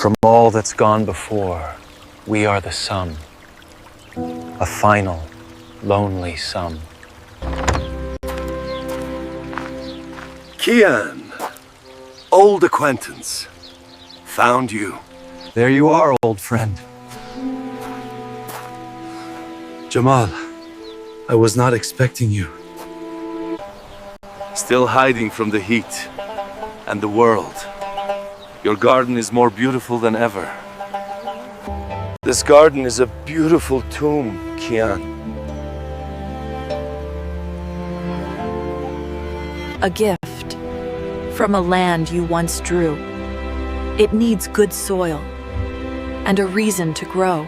From all that's gone before, we are the sum. A final, lonely sum. Kian, old acquaintance, found you. There you are, old friend. Jamal, I was not expecting you. Still hiding from the heat and the world. Your garden is more beautiful than ever. This garden is a beautiful tomb, Kian. A gift from a land you once drew. It needs good soil and a reason to grow.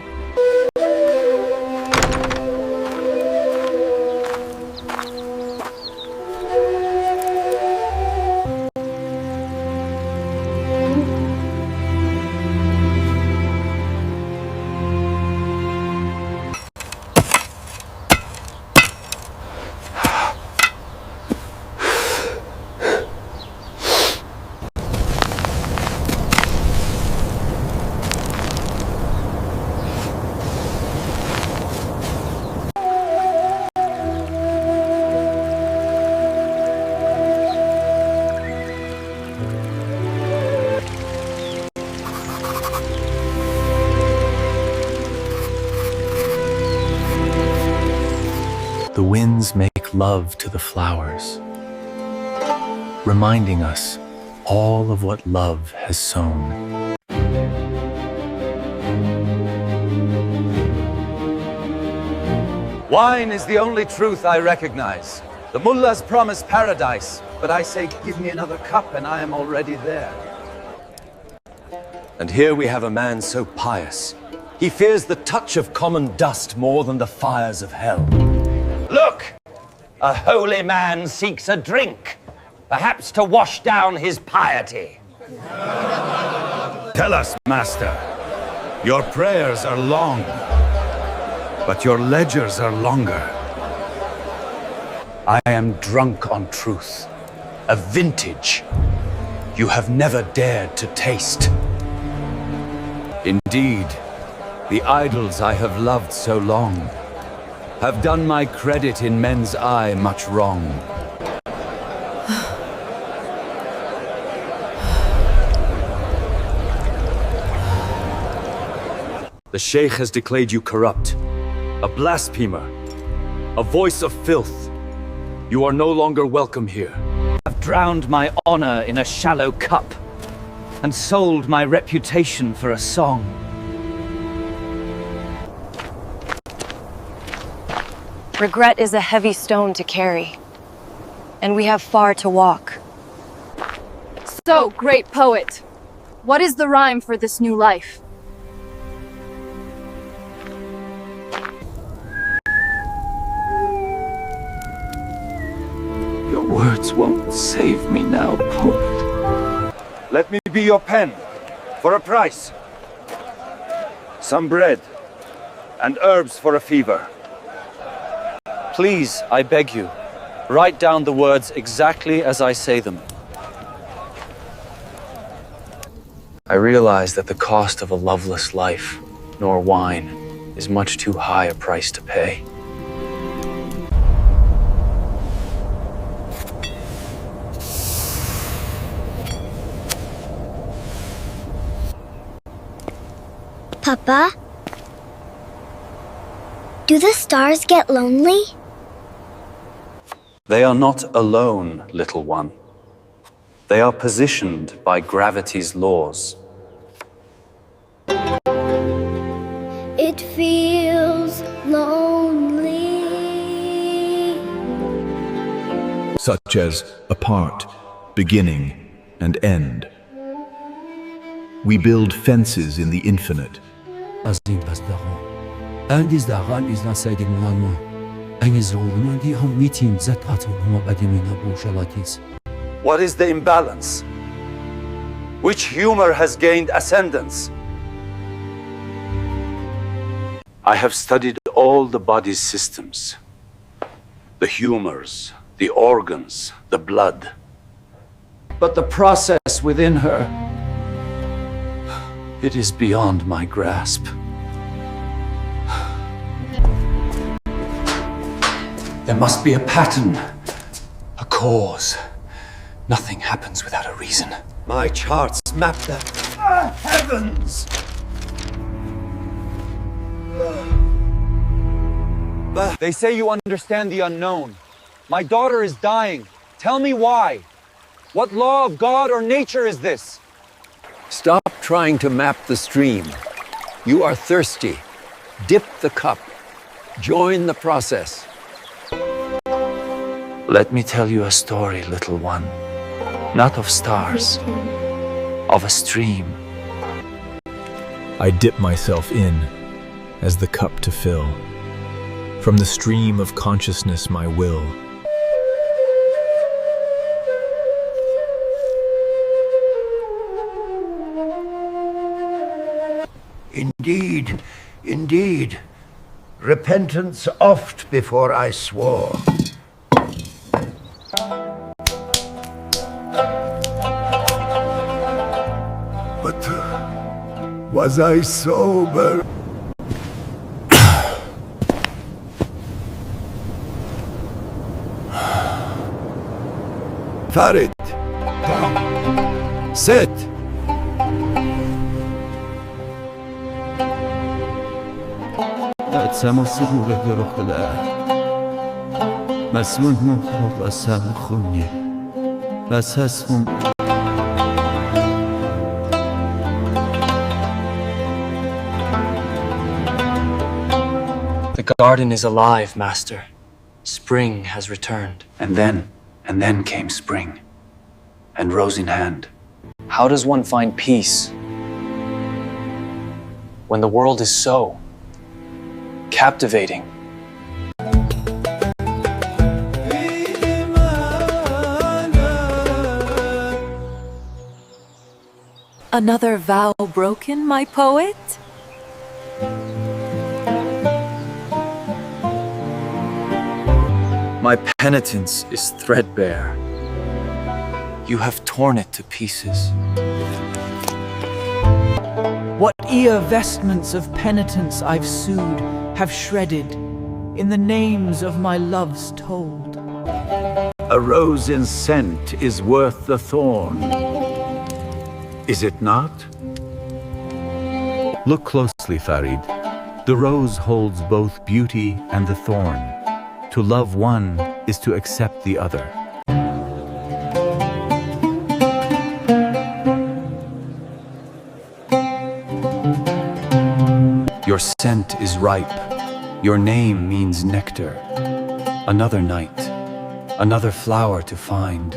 The winds make love to the flowers, reminding us all of what love has sown. Wine is the only truth I recognize. The mullahs promise paradise, but I say, give me another cup and I am already there. And here we have a man so pious. He fears the touch of common dust more than the fires of hell. Look! A holy man seeks a drink, perhaps to wash down his piety. Tell us, Master. Your prayers are long, but your ledgers are longer. I am drunk on truth, a vintage you have never dared to taste. Indeed, the idols I have loved so long have done my credit in men's eye much wrong. The Sheikh has declared you corrupt, a blasphemer, a voice of filth. You are no longer welcome here. I've drowned my honor in a shallow cup and sold my reputation for a song. Regret is a heavy stone to carry, and we have far to walk. So, great poet, what is the rhyme for this new life? Your words won't save me now, poet. Let me be your pen, for a price. Some bread, and herbs for a fever. Please, I beg you, write down the words exactly as I say them. I realize that the cost of a loveless life, nor wine, is much too high a price to pay. Papa? Do the stars get lonely? They are not alone, little one. They are positioned by gravity's laws. It feels lonely. Such as apart, beginning, and end. We build fences in the infinite. What is the imbalance? Which humor has gained ascendance? I have studied all the body's systems. The humors, the organs, the blood. But the process within her It is beyond my grasp. There must be a pattern, a cause. Nothing happens without a reason. My charts map that. Heavens! They say you understand the unknown. My daughter is dying. Tell me why. What law of God or nature is this? Stop trying to map the stream. You are thirsty. Dip the cup. Join the process. Let me tell you a story, little one. Not of stars, of a stream. I dip myself in as the cup to fill. From the stream of consciousness, my will. Indeed, indeed. Repentance oft before I swore. But was I sober? Farid, come. Sit. The garden is alive, Master. Spring has returned. And then came spring, and rose in hand. How does one find peace when the world is so captivating? Another vow broken, my poet? My penitence is threadbare. You have torn it to pieces. What ere vestments of penitence I've sued, have shredded, in the names of my loves told. A rose in scent is worth the thorn. Is it not? Look closely, Farid. The rose holds both beauty and the thorn. To love one is to accept the other. Your scent is ripe. Your name means nectar. Another night, another flower to find.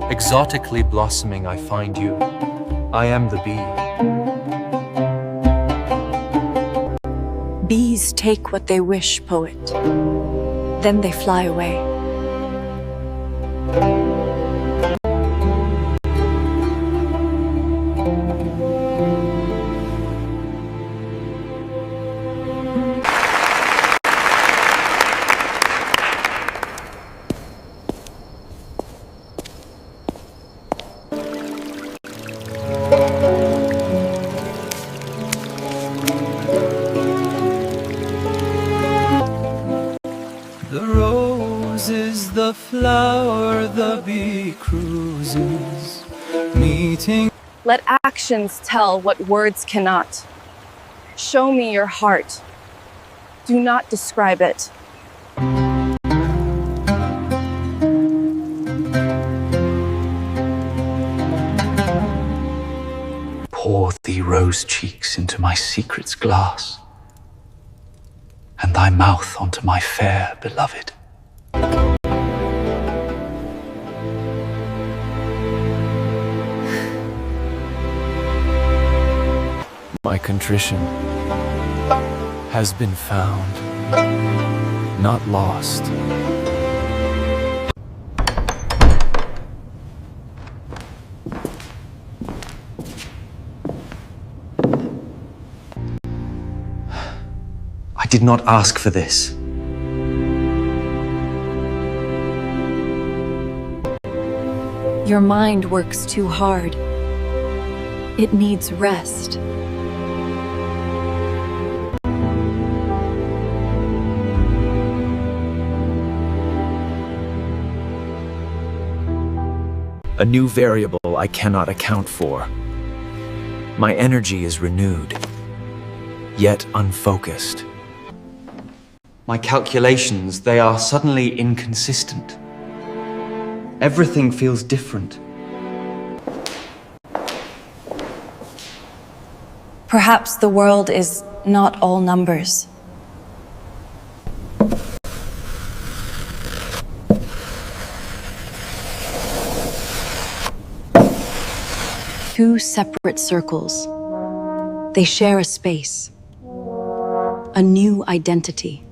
Exotically blossoming, I find you. I am the bee. Bees take what they wish, poet. Then they fly away. The flower the bee cruises, meeting. Let actions tell what words cannot. Show me your heart. Do not describe it. Pour thee rose cheeks into my secret's glass, and thy mouth onto my fair beloved. My contrition has been found, not lost. did not ask for this. Your mind works too hard. It needs rest. A new variable I cannot account for. My energy is renewed, yet unfocused. My calculations, they are suddenly inconsistent. Everything feels different. Perhaps the world is not all numbers. Two separate circles. They share a space, a new identity.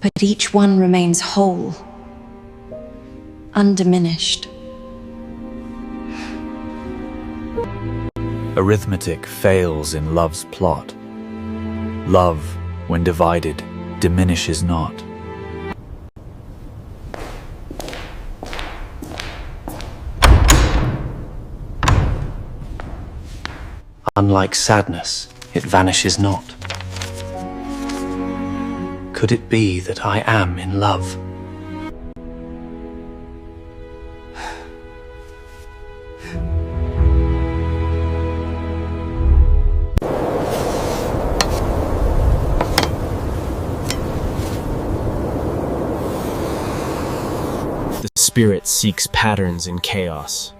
But each one remains whole, undiminished. Arithmetic fails in love's plot. Love, when divided, diminishes not. Unlike sadness, it vanishes not. Could it be that I am in love? The spirit seeks patterns in chaos.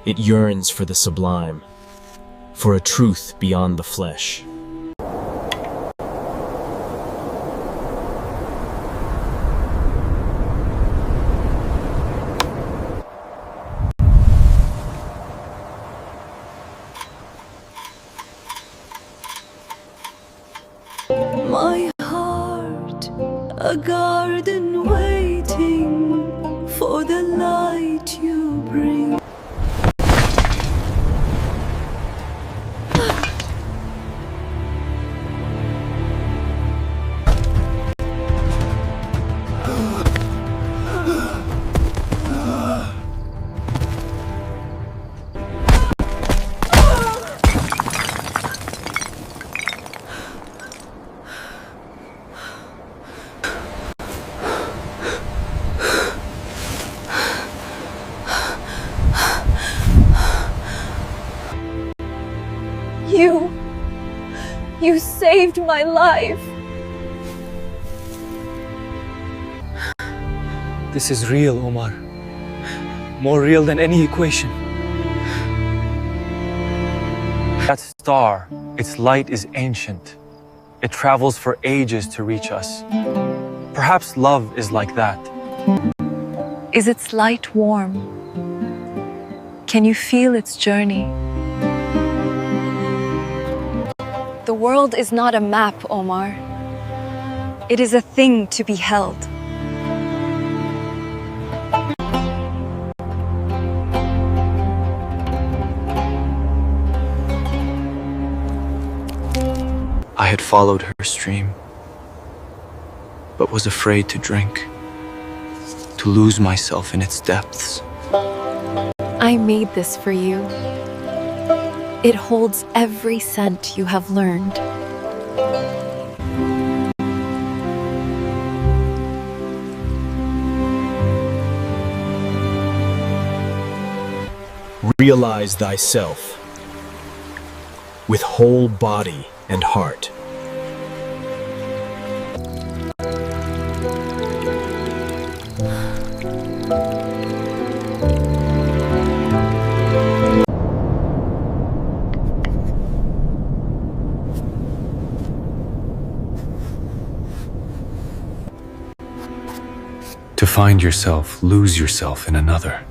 It yearns for the sublime, for a truth beyond the flesh. My heart, a garden waiting for the light you bring. You saved my life. This is real, Omar. More real than any equation. That star, its light is ancient. It travels for ages to reach us. Perhaps love is like that. Is its light warm? Can you feel its journey? The world is not a map, Omar. It is a thing to be held. I had followed her stream, but was afraid to drink, to lose myself in its depths. I made this for you. It holds every scent you have learned. Realize thyself with whole body and heart. To find yourself, lose yourself in another.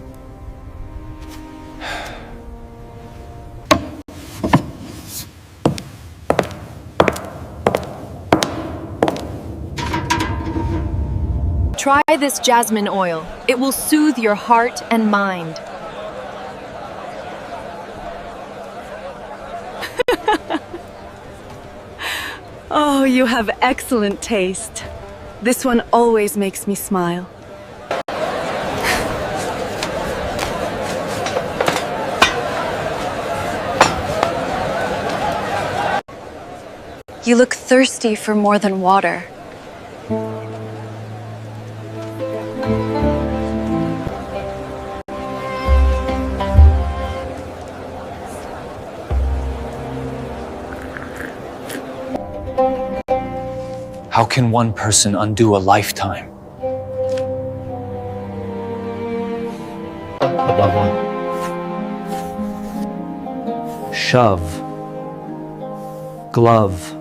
Try this jasmine oil. It will soothe your heart and mind. Oh. Oh, you have excellent taste. This one always makes me smile. You look thirsty for more than water. How can one person undo a lifetime? Above all, shove, glove.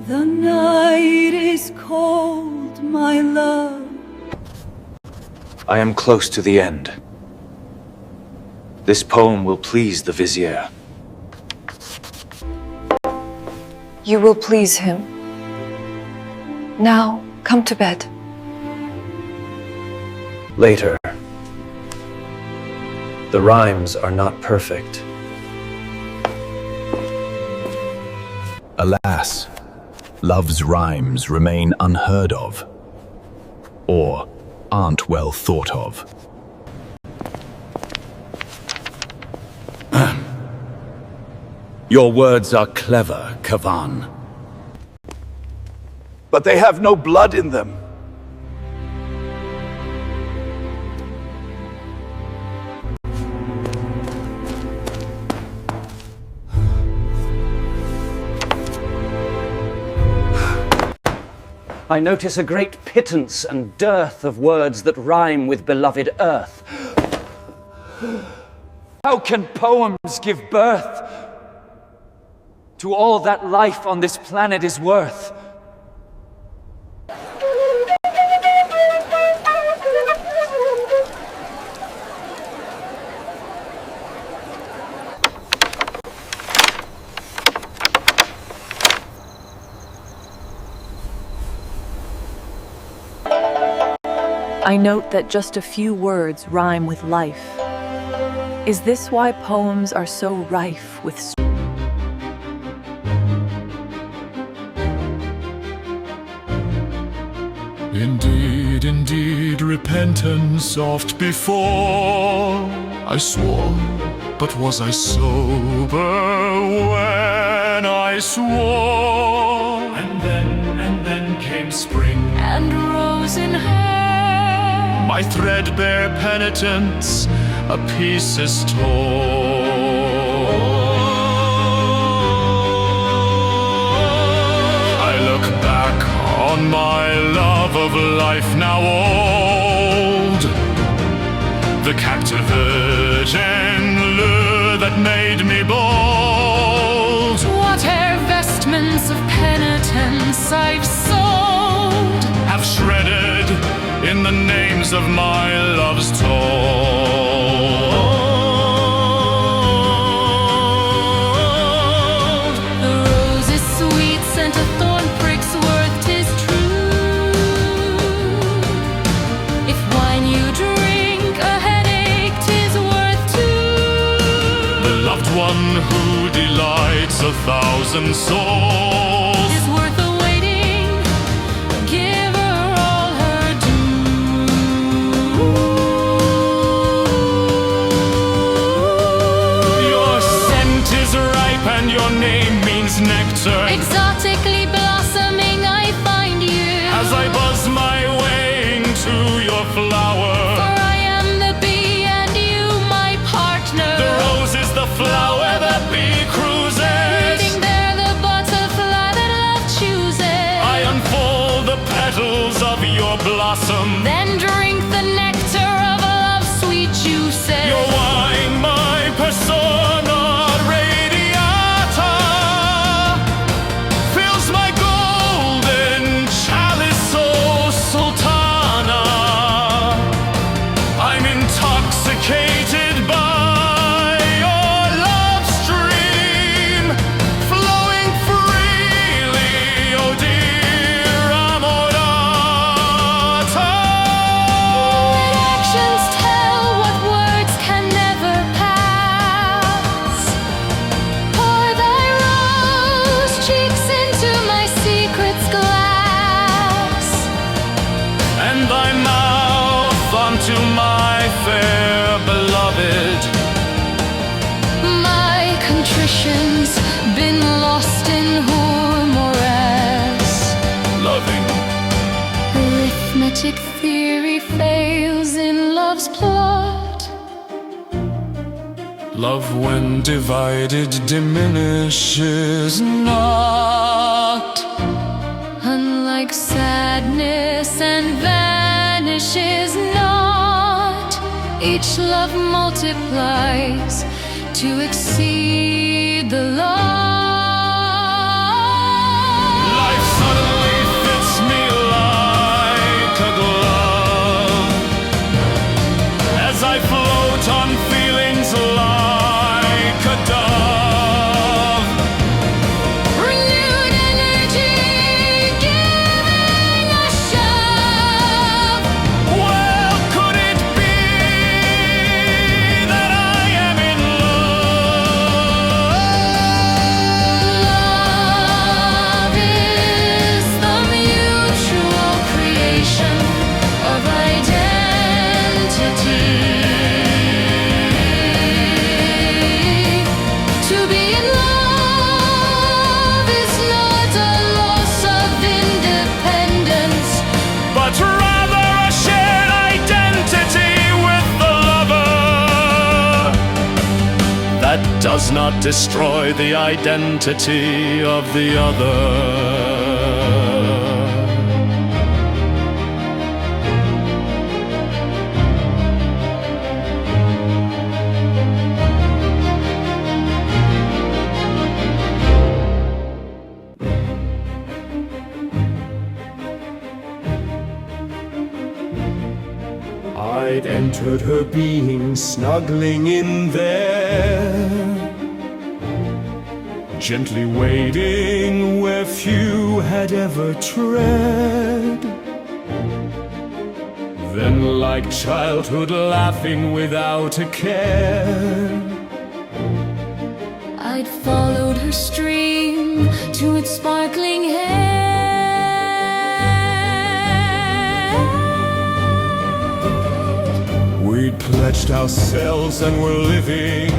The night is cold, my love. I am close to the end. This poem will please the vizier. You will please him. Now, come to bed. Later. The rhymes are not perfect. Alas, love's rhymes remain unheard of, or aren't well thought of. Your words are clever, Kavan. But they have no blood in them. I notice a great pittance and dearth of words that rhyme with beloved earth. How can poems give birth to all that life on this planet is worth? I note that just a few words rhyme with life. Is this why poems are so rife with Indeed, indeed, repentance oft before I swore, but was I sober when I swore? And then came spring And rose in hair. My threadbare penitence a pieces tore. I look back on my love of life now old, the captivating lure that made me bold. Whate'er vestments of penitence I've sold Have shredded in the names of my love's told. The rose is sweet, scent of thorn pricks worth, 'tis true. If wine you drink, a headache 'tis worth too. The loved one who delights 1,000 souls Is worth awaiting. Give her all her due. Your scent is ripe and your name means nectar. Exotically blossoming, I find you. As I buzz my way into your flower, For I am the bee and you my partner. the rose is the flower the bee cruises. Reading there the butterfly that love chooses. I unfold the petals of your blossom. Then drink the nectar of love's sweet juices. Your wine, my persona radiata. love's plot. Love, when divided, diminishes not. Unlike sadness and vanishes not, each love multiplies to exceed the loss. Life suddenly fits me like a glove, as I float on feelings like a dove. Renewed energy giving a shove. Well, could it be that I am in love? Love is the mutual creation of identity. To be in love is not a loss of independence, But rather a shared identity with the lover that does not destroy the identity of the other. I'd entered her being, snuggling in there, gently wading where few had ever tread. Then, like childhood, laughing without a care, I'd followed her stream to its sparkling hair. we'd pledged ourselves and were living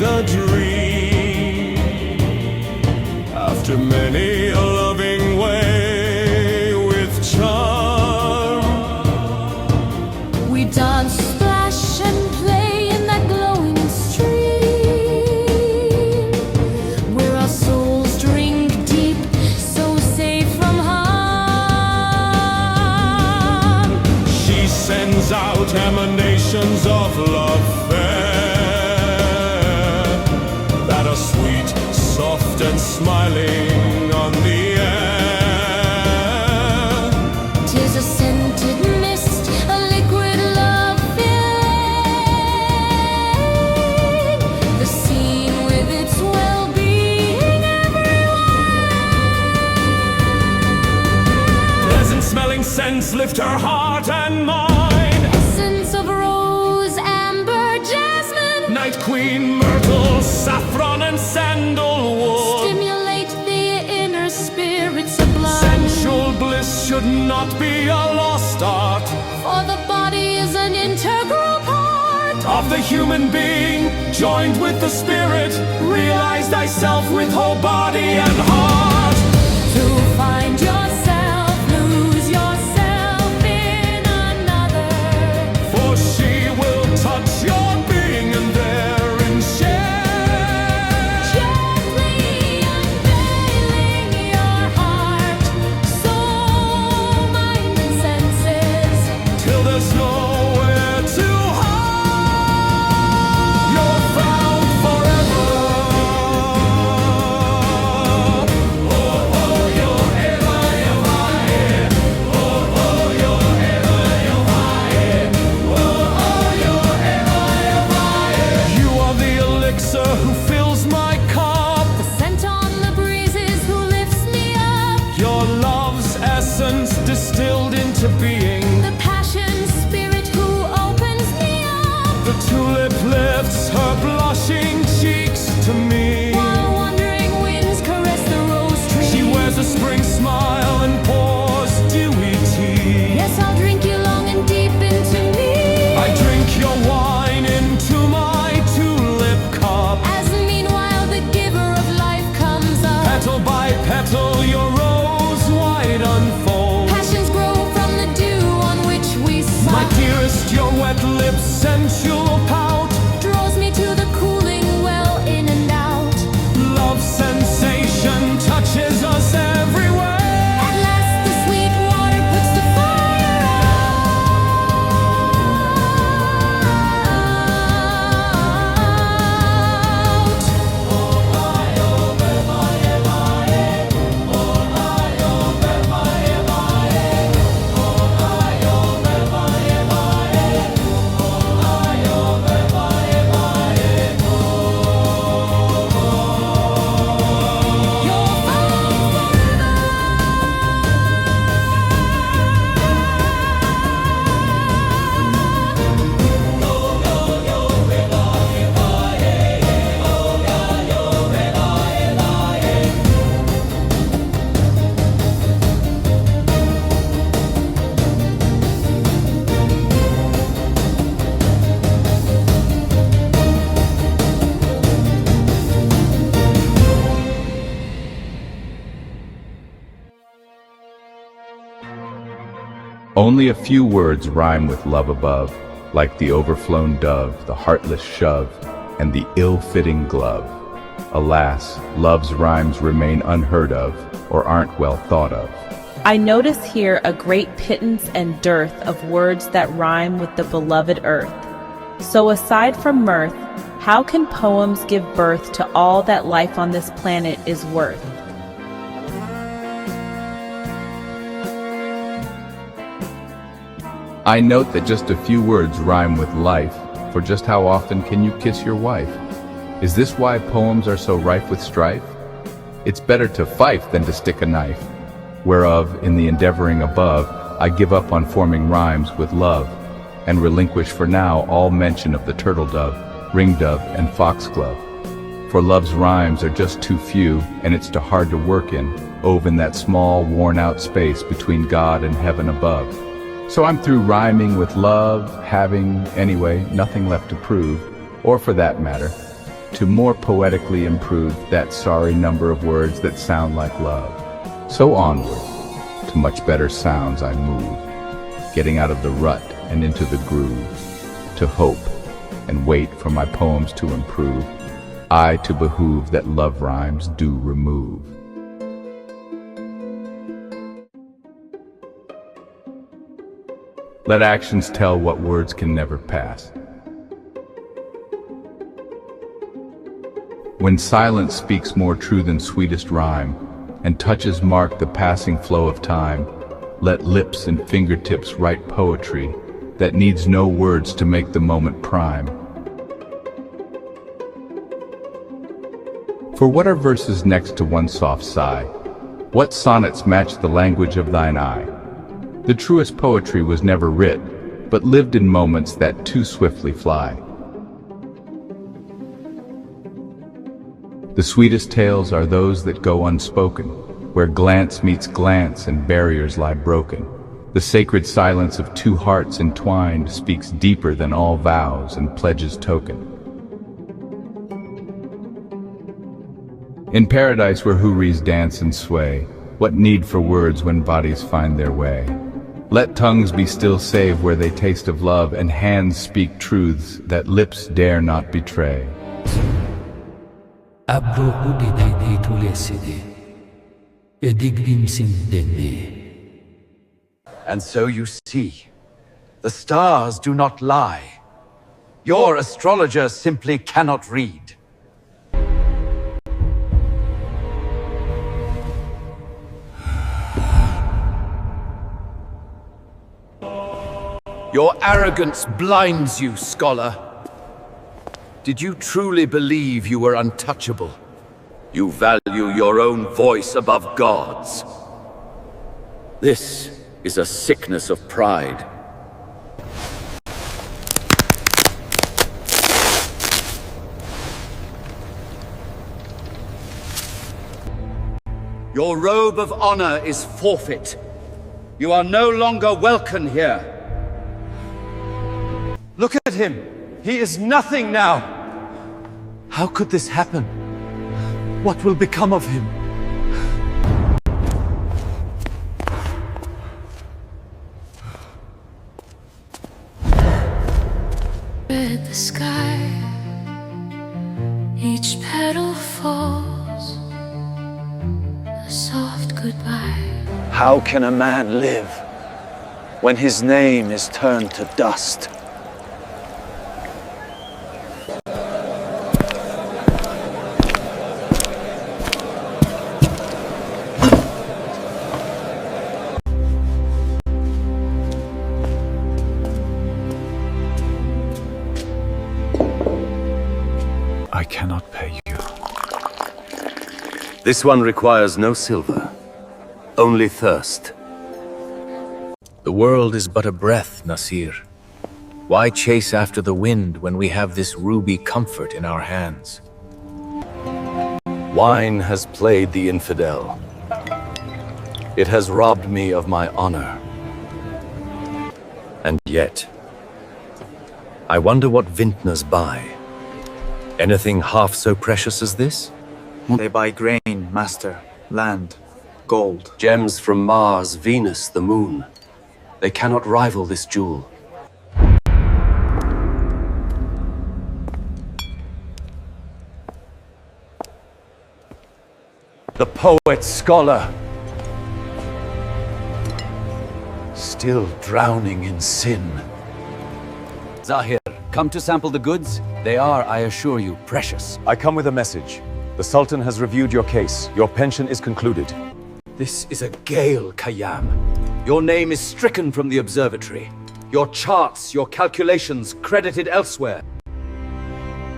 the dream. After many a loving way with charm, We dance, splash, and play in that glowing stream, where our souls drink deep, so safe from harm. she sends out emanations of love fair that are sweet, soft, and smiling on the air. 'Tis a scented mist, a liquid love filling the scene with its well-being everywhere. Pleasant smelling scents lift her heart and mind. Essence of rose, amber, jasmine, Night Queen, myrtle, saffron, and sandalwood. stimulate the inner spirit sublime. Sensual bliss should not be a lost art For the body is an integral part of the human being, joined with the spirit. Realize thyself with whole body and heart. to find yourself, lose yourself in another. For she will touch your being and therein share. Gently unveiling your heart, soul, mind, and senses. Till there's nowhere to hide. You're found forever. Only a few words rhyme with love above, like the overflown dove, the heartless shove, and the ill-fitting glove. Alas, love's rhymes remain unheard of, or aren't well thought of. I notice here a great pittance and dearth of words that rhyme with the beloved earth. So aside from mirth, how can poems give birth to all that life on this planet is worth? I note that just a few words rhyme with life, for just how often can you kiss your wife? Is this why poems are so rife with strife? It's better to fife than to stick a knife, whereof, in the endeavoring above, I give up on forming rhymes with love, and relinquish for now all mention of the turtle dove, ringdove, and foxglove. For love's rhymes are just too few, and it's too hard to work in, ove in that small, worn-out space between God and heaven above. So I'm through rhyming with love, having, anyway, nothing left to prove, or for that matter, to more poetically improve that sorry number of words that sound like love. So onward, to much better sounds I move, getting out of the rut and into the groove, to hope and wait for my poems to improve, I to behoove that love rhymes do remove. Let actions tell what words can never pass. When silence speaks more true than sweetest rhyme, and touches mark the passing flow of time, let lips and fingertips write poetry that needs no words to make the moment prime. For what are verses next to one soft sigh? What sonnets match the language of thine eye? The truest poetry was never writ, but lived in moments that too swiftly fly. The sweetest tales are those that go unspoken, where glance meets glance and barriers lie broken. The sacred silence of two hearts entwined speaks deeper than all vows and pledges token. In paradise where houris dance and sway, what need for words when bodies find their way? Let tongues be still save where they taste of love, and hands speak truths that lips dare not betray. And so you see, the stars do not lie. Your astrologer simply cannot read. Your arrogance blinds you, scholar. Did you truly believe you were untouchable? You value your own voice above God's. This is a sickness of pride. Your robe of honor is forfeit. You are no longer welcome here. Look at him! He is nothing now! How could this happen? What will become of him? Red the sky, each petal falls, a soft goodbye. How can a man live when his name is turned to dust? I cannot pay you. This one requires no silver, only thirst. The world is but a breath, Nasir. Why chase after the wind when we have this ruby comfort in our hands? Wine has played the infidel. It has robbed me of my honor. And yet, I wonder what vintners buy. Anything half so precious as this? They buy grain, master, land, gold. Gems from Mars, Venus, the moon. They cannot rival this jewel. The poet scholar, still drowning in sin. Zahir, come to sample the goods? They are, I assure you, precious. I come with a message. The Sultan has reviewed your case. Your pension is concluded. This is a gale, Khayyam. Your name is stricken from the observatory. Your charts, your calculations credited elsewhere.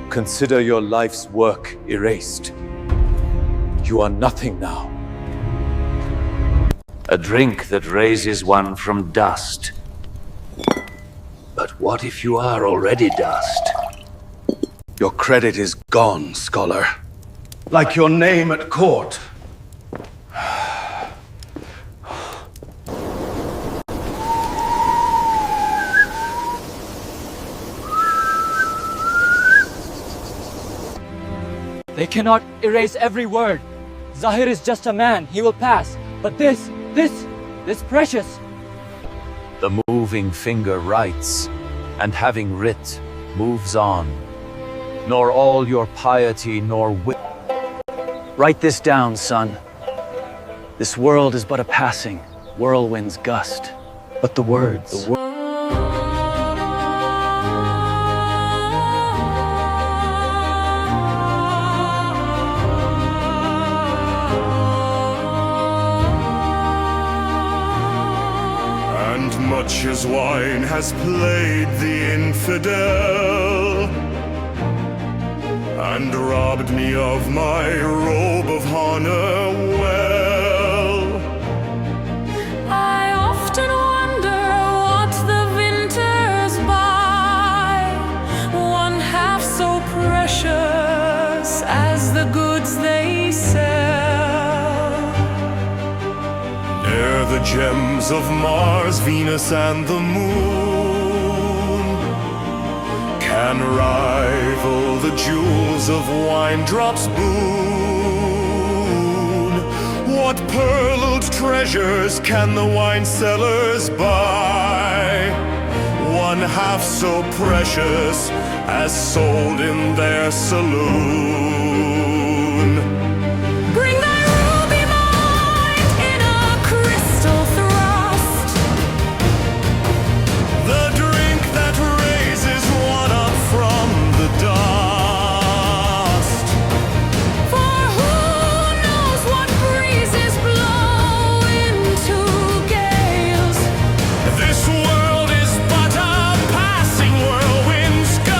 Consider your life's work erased. You are nothing now. A drink that raises one from dust. But what if you are already dust? Your credit is gone, scholar. Like your name at court. They cannot erase every word. Zahir is just a man. He will pass. But this precious. The moving finger writes, and having writ, moves on. Nor all your piety nor wit. Write this down, son. This world is but a passing, whirlwind's gust. But the words. And much as wine has played the infidel and robbed me of my robe of honor, well, I often wonder what the vintners buy, one half so precious as the goods they sell. Ne'er the gems of Mars, Venus, and the moon can rival the jewels of wine drops boon. What pearled treasures can the wine cellars buy, one half so precious as sold in their saloon? Bring thy ruby mind in a crystal thrust, The drink that raises one up from the dust. for who knows what breezes blow into gales. This world is but a passing whirlwind's gust.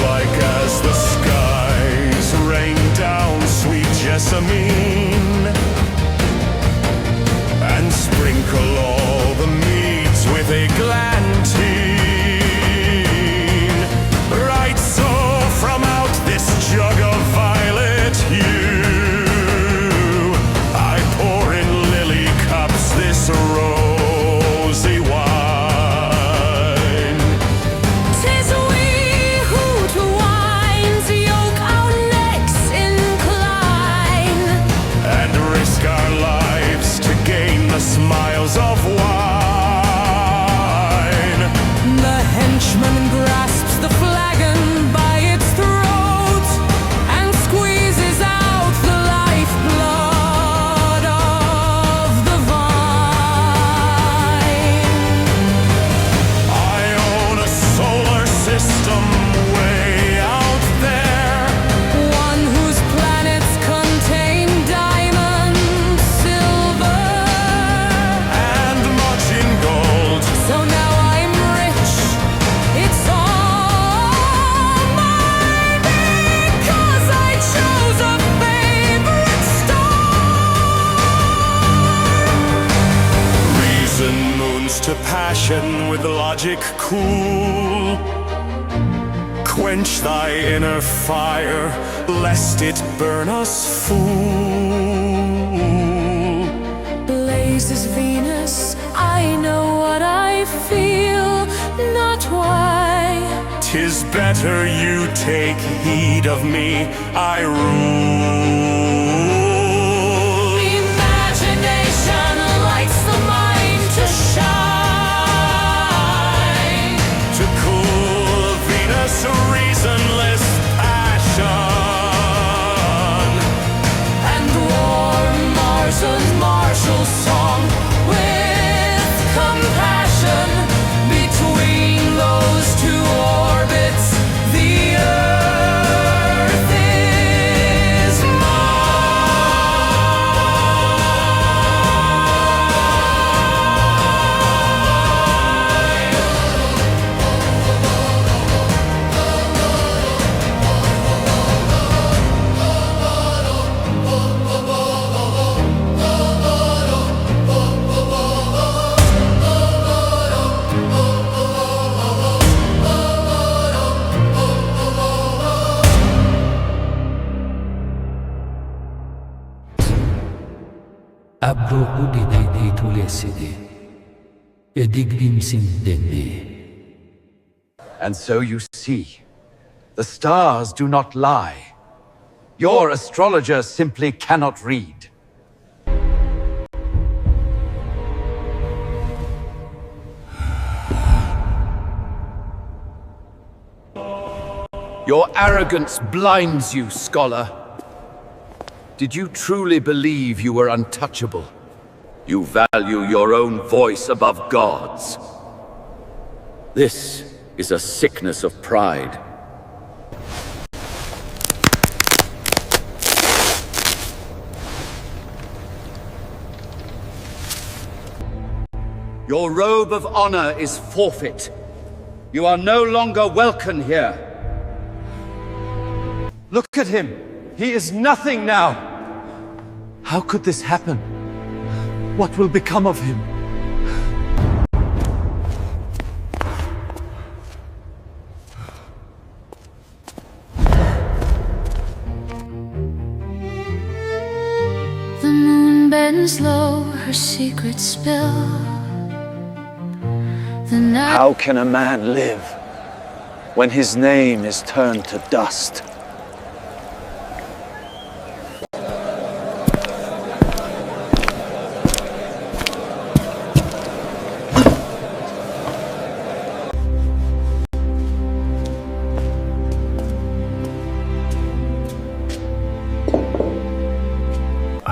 Like as the skies rain down sweet jessamine and sprinkle all the meads with eglantine, right so from out this jug of violet hue I pour in lily cups this rosy wine. 'Tis we who to wine's yoke our necks incline, And risk our lives to gain the smiles of wine. the henchman grasps the flagon by its throat and squeezes out the lifeblood of the vine. I own a solar system way out there, One whose planets contain diamonds, silver, and much in gold. so now I'm rich. It's all mine because I chose a favorite star. Reason moons to passion with logic cool. Quench thy inner fire, lest it burn us full. Blazes Venus, I know what I 'Tis better you take heed of me, I rule. Imagination lights the mind to shine. To cool Venus' reasonless passion. And warm Mars's martial song with compassion. Between those two orbits, the Earth is And so you see, the stars do not lie. Your astrologer simply cannot read. Your arrogance blinds you, scholar. Did you truly believe you were untouchable? You value your own voice above God's. This is a sickness of pride. Your robe of honor is forfeit. You are no longer welcome here. Look at him! He is nothing now! How could this happen? What will become of him? the moon bends low, her secrets spill. The night How can a man live when his name is turned to dust?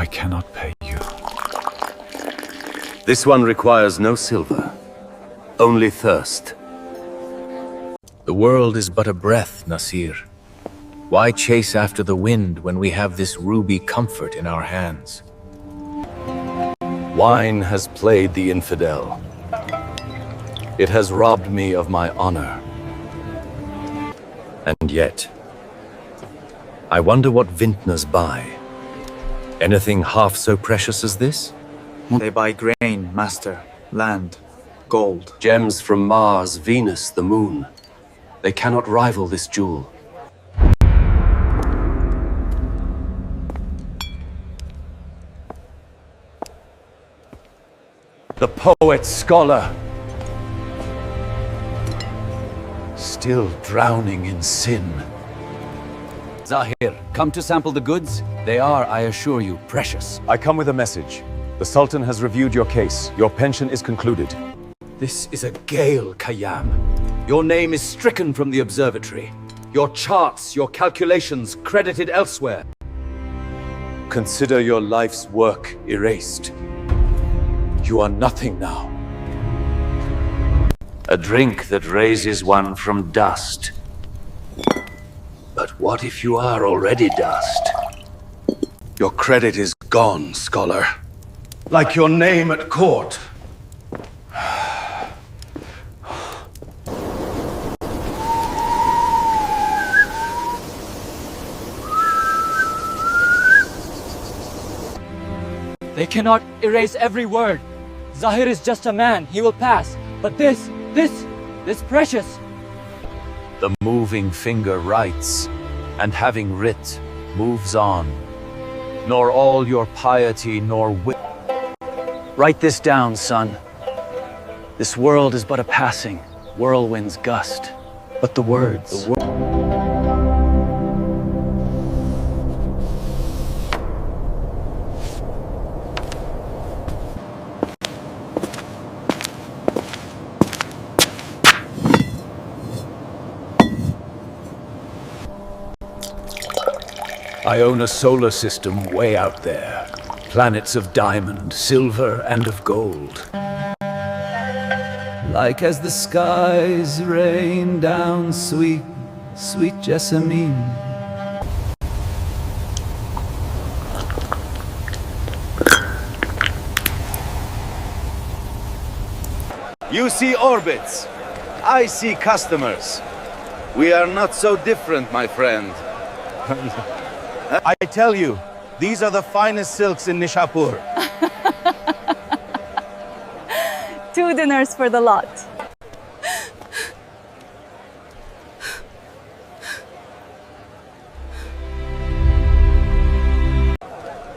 I cannot pay you. This one requires no silver, only thirst. The world is but a breath, Nasir. Why chase after the wind when we have this ruby comfort in our hands? Wine has played the infidel. It has robbed me of my honor. And yet, I wonder what vintners buy. Anything half so precious as this? They buy grain, master, land, gold. Gems from Mars, Venus, the moon. They cannot rival this jewel. The poet scholar, still drowning in sin. Zahir, come to sample the goods? They are, I assure you, precious. I come with a message. The Sultan has reviewed your case. Your pension is concluded. This is a gale, Khayyam. Your name is stricken from the observatory. Your charts, your calculations credited elsewhere. Consider your life's work erased. You are nothing now. A drink that raises one from dust. But what if you are already dust? Your credit is gone, scholar. Like your name at court. They cannot erase every word. Zahir is just a man. He will pass. But this precious. The moving finger writes, and having writ, moves on. Nor all your piety nor wit. Write this down, son. This world is but a passing, whirlwind's gust. But the words. I own a solar system way out there. Planets of diamond, silver, and of gold. Like as the skies rain down sweet, sweet jessamine. You see orbits. I see customers. We are not so different, my friend. I tell you, these are the finest silks in Nishapur. 2 dinners for the lot.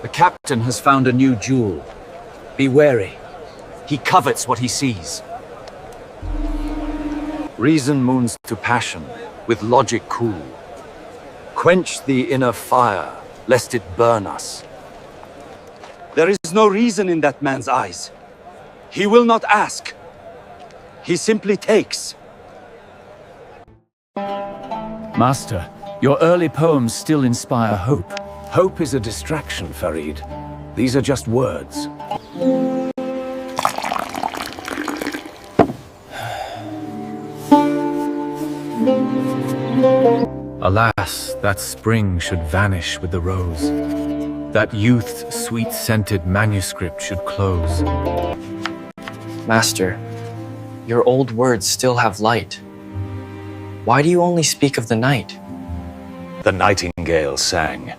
The captain has found a new jewel. Be wary. He covets what he sees. Reason moons to passion, with logic cool. Quench the inner fire, lest it burn us. There is no reason in that man's eyes. He will not ask. He simply takes. Master, your early poems still inspire hope. Hope is a distraction, Farid. These are just words. Alas, that spring should vanish with the rose. That youth's sweet-scented manuscript should close. Master, your old words still have light. Why do you only speak of the night? The nightingale sang.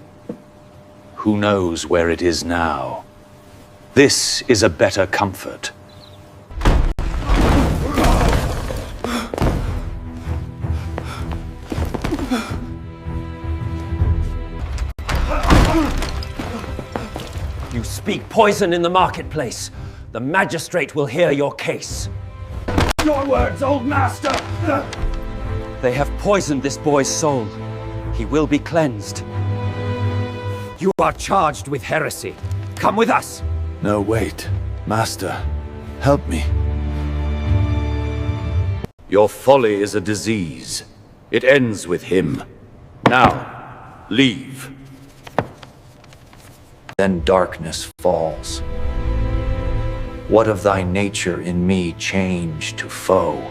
Who knows where it is now? This is a better comfort. You speak poison in the marketplace. The magistrate will hear your case. Your words, old master! They have poisoned this boy's soul. He will be cleansed. You are charged with heresy. Come with us. No, wait. Master, help me. Your folly is a disease. It ends with him. Now, leave. Then darkness falls. What of thy nature in me change to foe?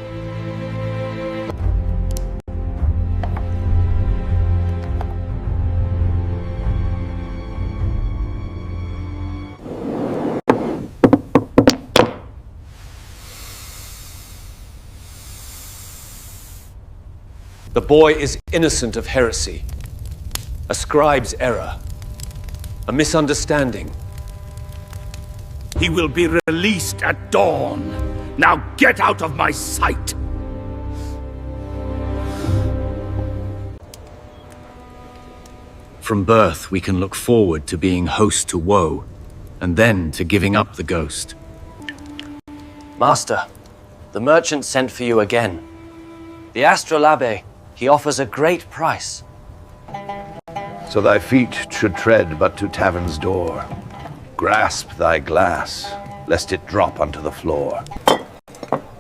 The boy is innocent of heresy, a scribe's error, a misunderstanding. He will be released at dawn. Now get out of my sight! From birth, we can look forward to being host to woe, and then to giving up the ghost. Master, the merchant sent for you again. The astrolabe, he offers a great price. So thy feet should tread but to tavern's door. Grasp thy glass, lest it drop onto the floor.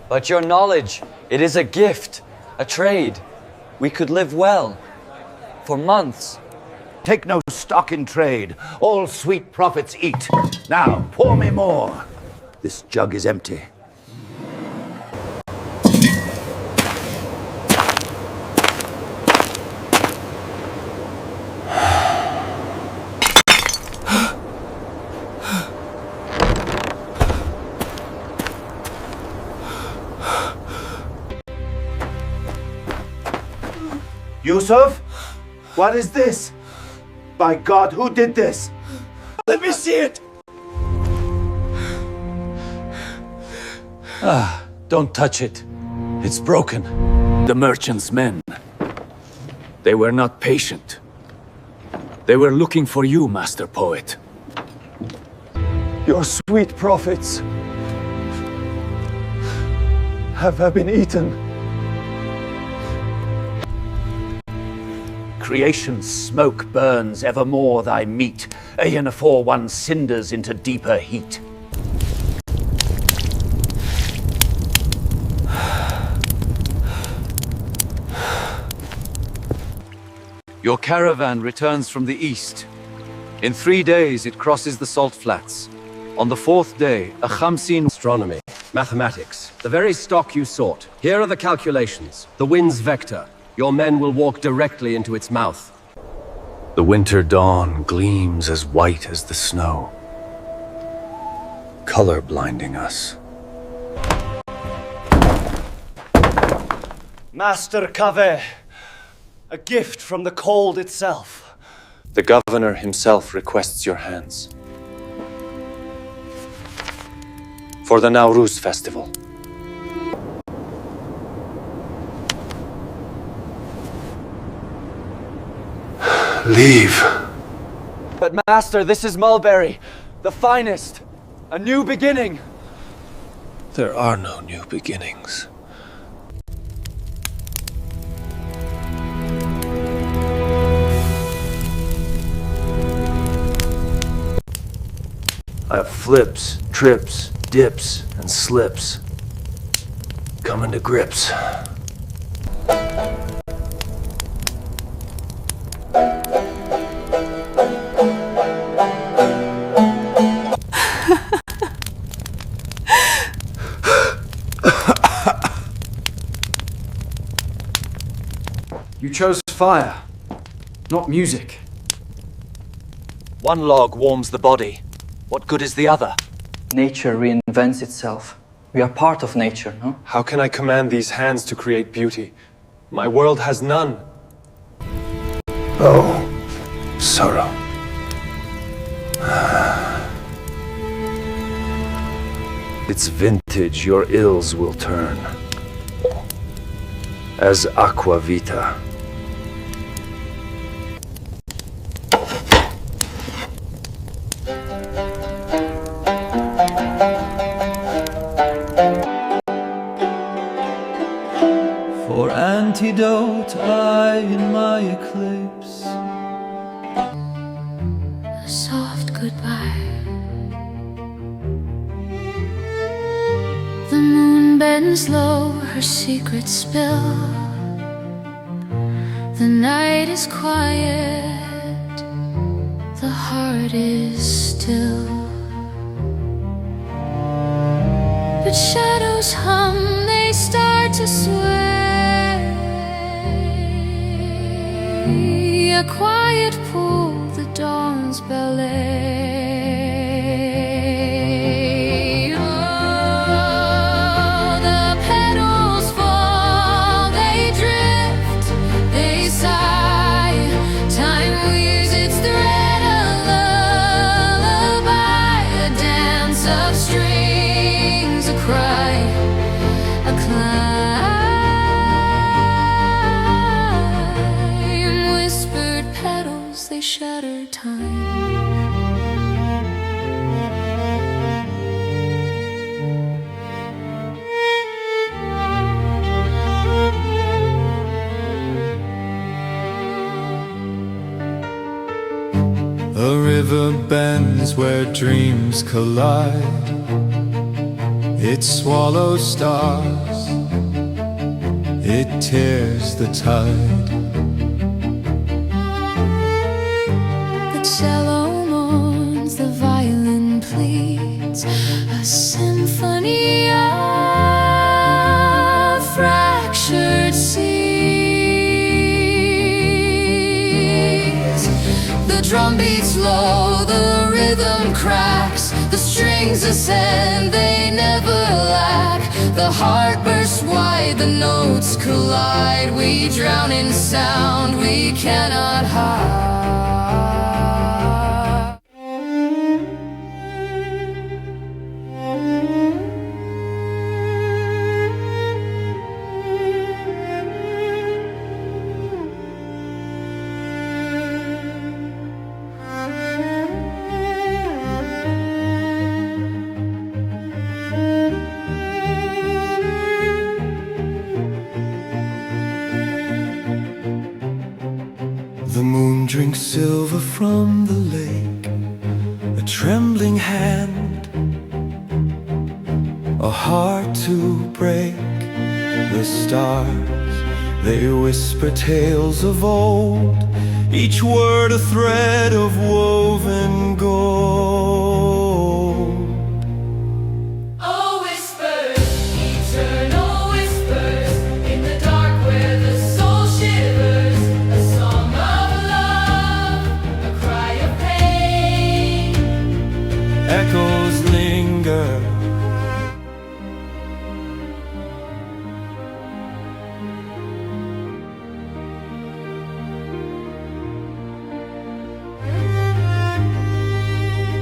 But your knowledge, it is a gift, a trade. We could live well, for months. Take no stock in trade. All sweet prophets eat. Now, pour me more. This jug is empty. Yusuf? What is this? By God, who did this? Let me see it! Don't touch it. It's broken. The merchant's men. They were not patient. They were looking for you, Master Poet. Your sweet prophets have been eaten. Creation's smoke burns evermore thy meat, e'en afore one cinders into deeper heat. Your caravan returns from the east. In 3 days, it crosses the salt flats. On the 4th day, a Khamsin astronomy, mathematics, the very stock you sought. Here are the calculations. The wind's vector. Your men will walk directly into its mouth. The winter dawn gleams as white as the snow, color blinding us. Master Kaveh, a gift from the cold itself. The governor himself requests your hands for the Nowruz festival. Leave. But Master, this is mulberry, the finest. A new beginning. There are no new beginnings. I have flips, trips, dips, and slips. Coming to grips. You chose fire, not music. One log warms the body. What good is the other? Nature reinvents itself. We are part of nature, no? How can I command these hands to create beauty? My world has none. Oh, sorrow. Its vintage your ills will turn. As aqua vita. For antidote, I in my eclipse. A soft goodbye. The moon bends low, her secrets spill. The night is quiet, the heart is still. But shadows hum, they start to sway. A quiet pool, the dawn's ballet. Oh, the petals fall, they drift, they sigh. Time weaves its thread, a lullaby, a dance of strings, a cry, a climb. Whispered petals, they shatter time. A river bends where dreams collide. It swallows stars. It tears the tide. The cello mourns, the violin pleads, a symphony of fractured seas. The drum beats low, the rhythm cracks, the strings ascend, they never lack. The heart bursts wide, the notes collide. We drown in sound, we cannot hide. silver from the lake, a trembling hand, a heart to break. The stars, they whisper tales of old, each word a thread of woven gold. Oh, whispers, eternal whispers, in the dark where the soul shivers, a song of love, a cry of pain. Echoes linger,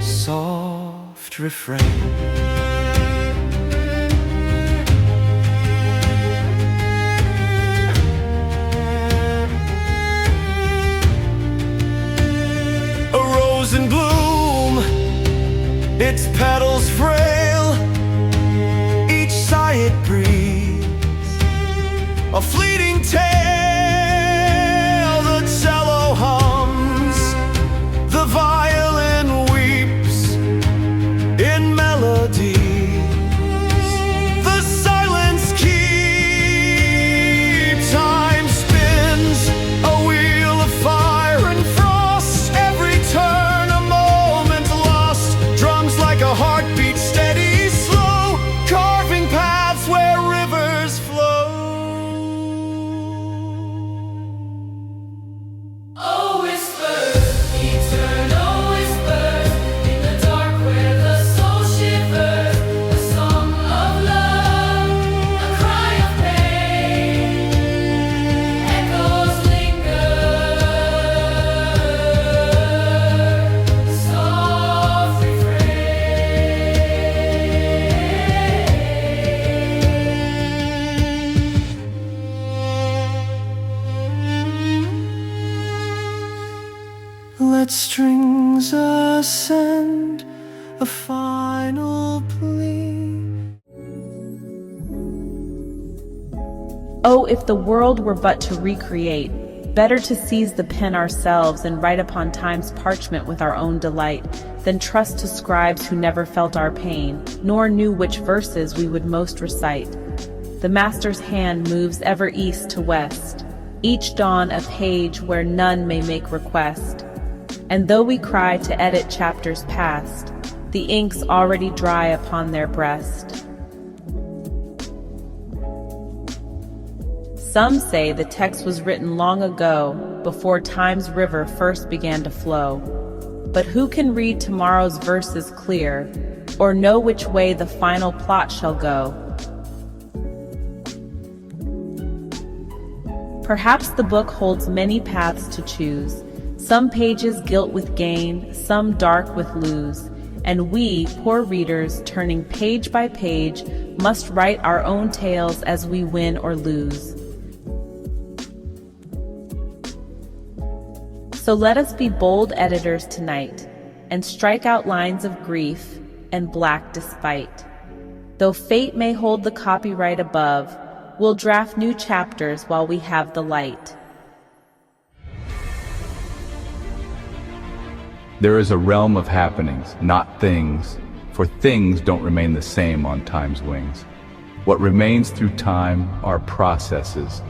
soft refrain. A rose in bloom, its petals frail, each sigh it breathes, a fleeting tale. The cello hums, the violin weeps in melody. The silence keeps, time spins, a wheel of fire and frost. Every turn a moment lost, drums like a heartbeat, steady, slow, carving paths where rivers flow. Oh, whispers, eternal whispers, in the dark where the soul shivers, a song of love, a cry of pain. Echoes linger, soft Let strings ascend, a final plea. Oh, if the world were but to recreate, better to seize the pen ourselves and write upon time's parchment with our own delight, than trust to scribes who never felt our pain, nor knew which verses we would most recite. The master's hand moves ever east to west, each dawn a page where none may make request. And though we cry to edit chapters past, the ink's already dry upon their breast. Some say the text was written long ago, before time's river first began to flow. But who can read tomorrow's verses clear, or know which way the final plot shall go? Perhaps the book holds many paths to choose, some pages gilt with gain, some dark with lose, and we, poor readers, turning page by page, must write our own tales as we win or lose. So let us be bold editors tonight, and strike out lines of grief and black despite. Though fate may hold the copyright above, we'll draft new chapters while we have the light. There is a realm of happenings, not things, for things don't remain the same on time's wings. What remains through time are processes,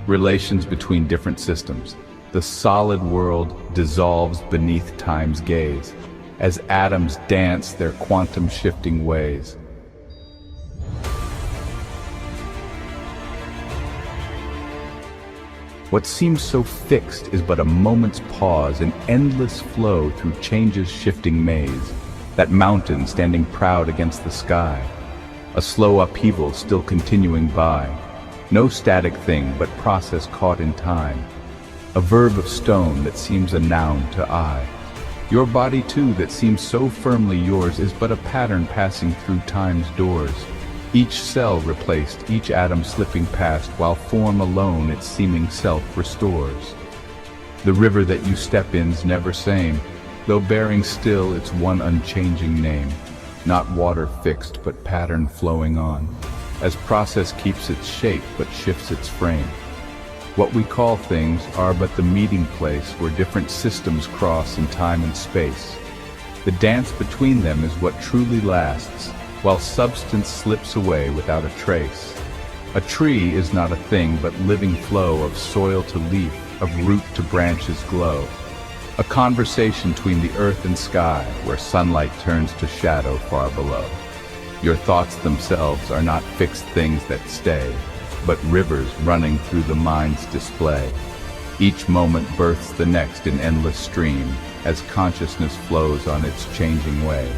relations between different systems. The solid world dissolves beneath time's gaze, as atoms dance their quantum-shifting ways. What seems so fixed is but a moment's pause, an endless flow through change's shifting maze. That mountain standing proud against the sky, a slow upheaval still continuing by. No static thing, but process caught in time. A verb of stone that seems a noun to eye. Your body too that seems so firmly yours is but a pattern passing through time's doors. Each cell replaced, each atom slipping past, while form alone its seeming self restores. The river that you step in's never same, though bearing still its one unchanging name. Not water fixed, but pattern flowing on, as process keeps its shape but shifts its frame. What we call things are but the meeting place where different systems cross in time and space. The dance between them is what truly lasts, while substance slips away without a trace. A tree is not a thing but living flow of soil to leaf, of root to branches glow. A conversation between the earth and sky, where sunlight turns to shadow far below. Your thoughts themselves are not fixed things that stay, but rivers running through the mind's display. Each moment births the next in endless stream, as consciousness flows on its changing way.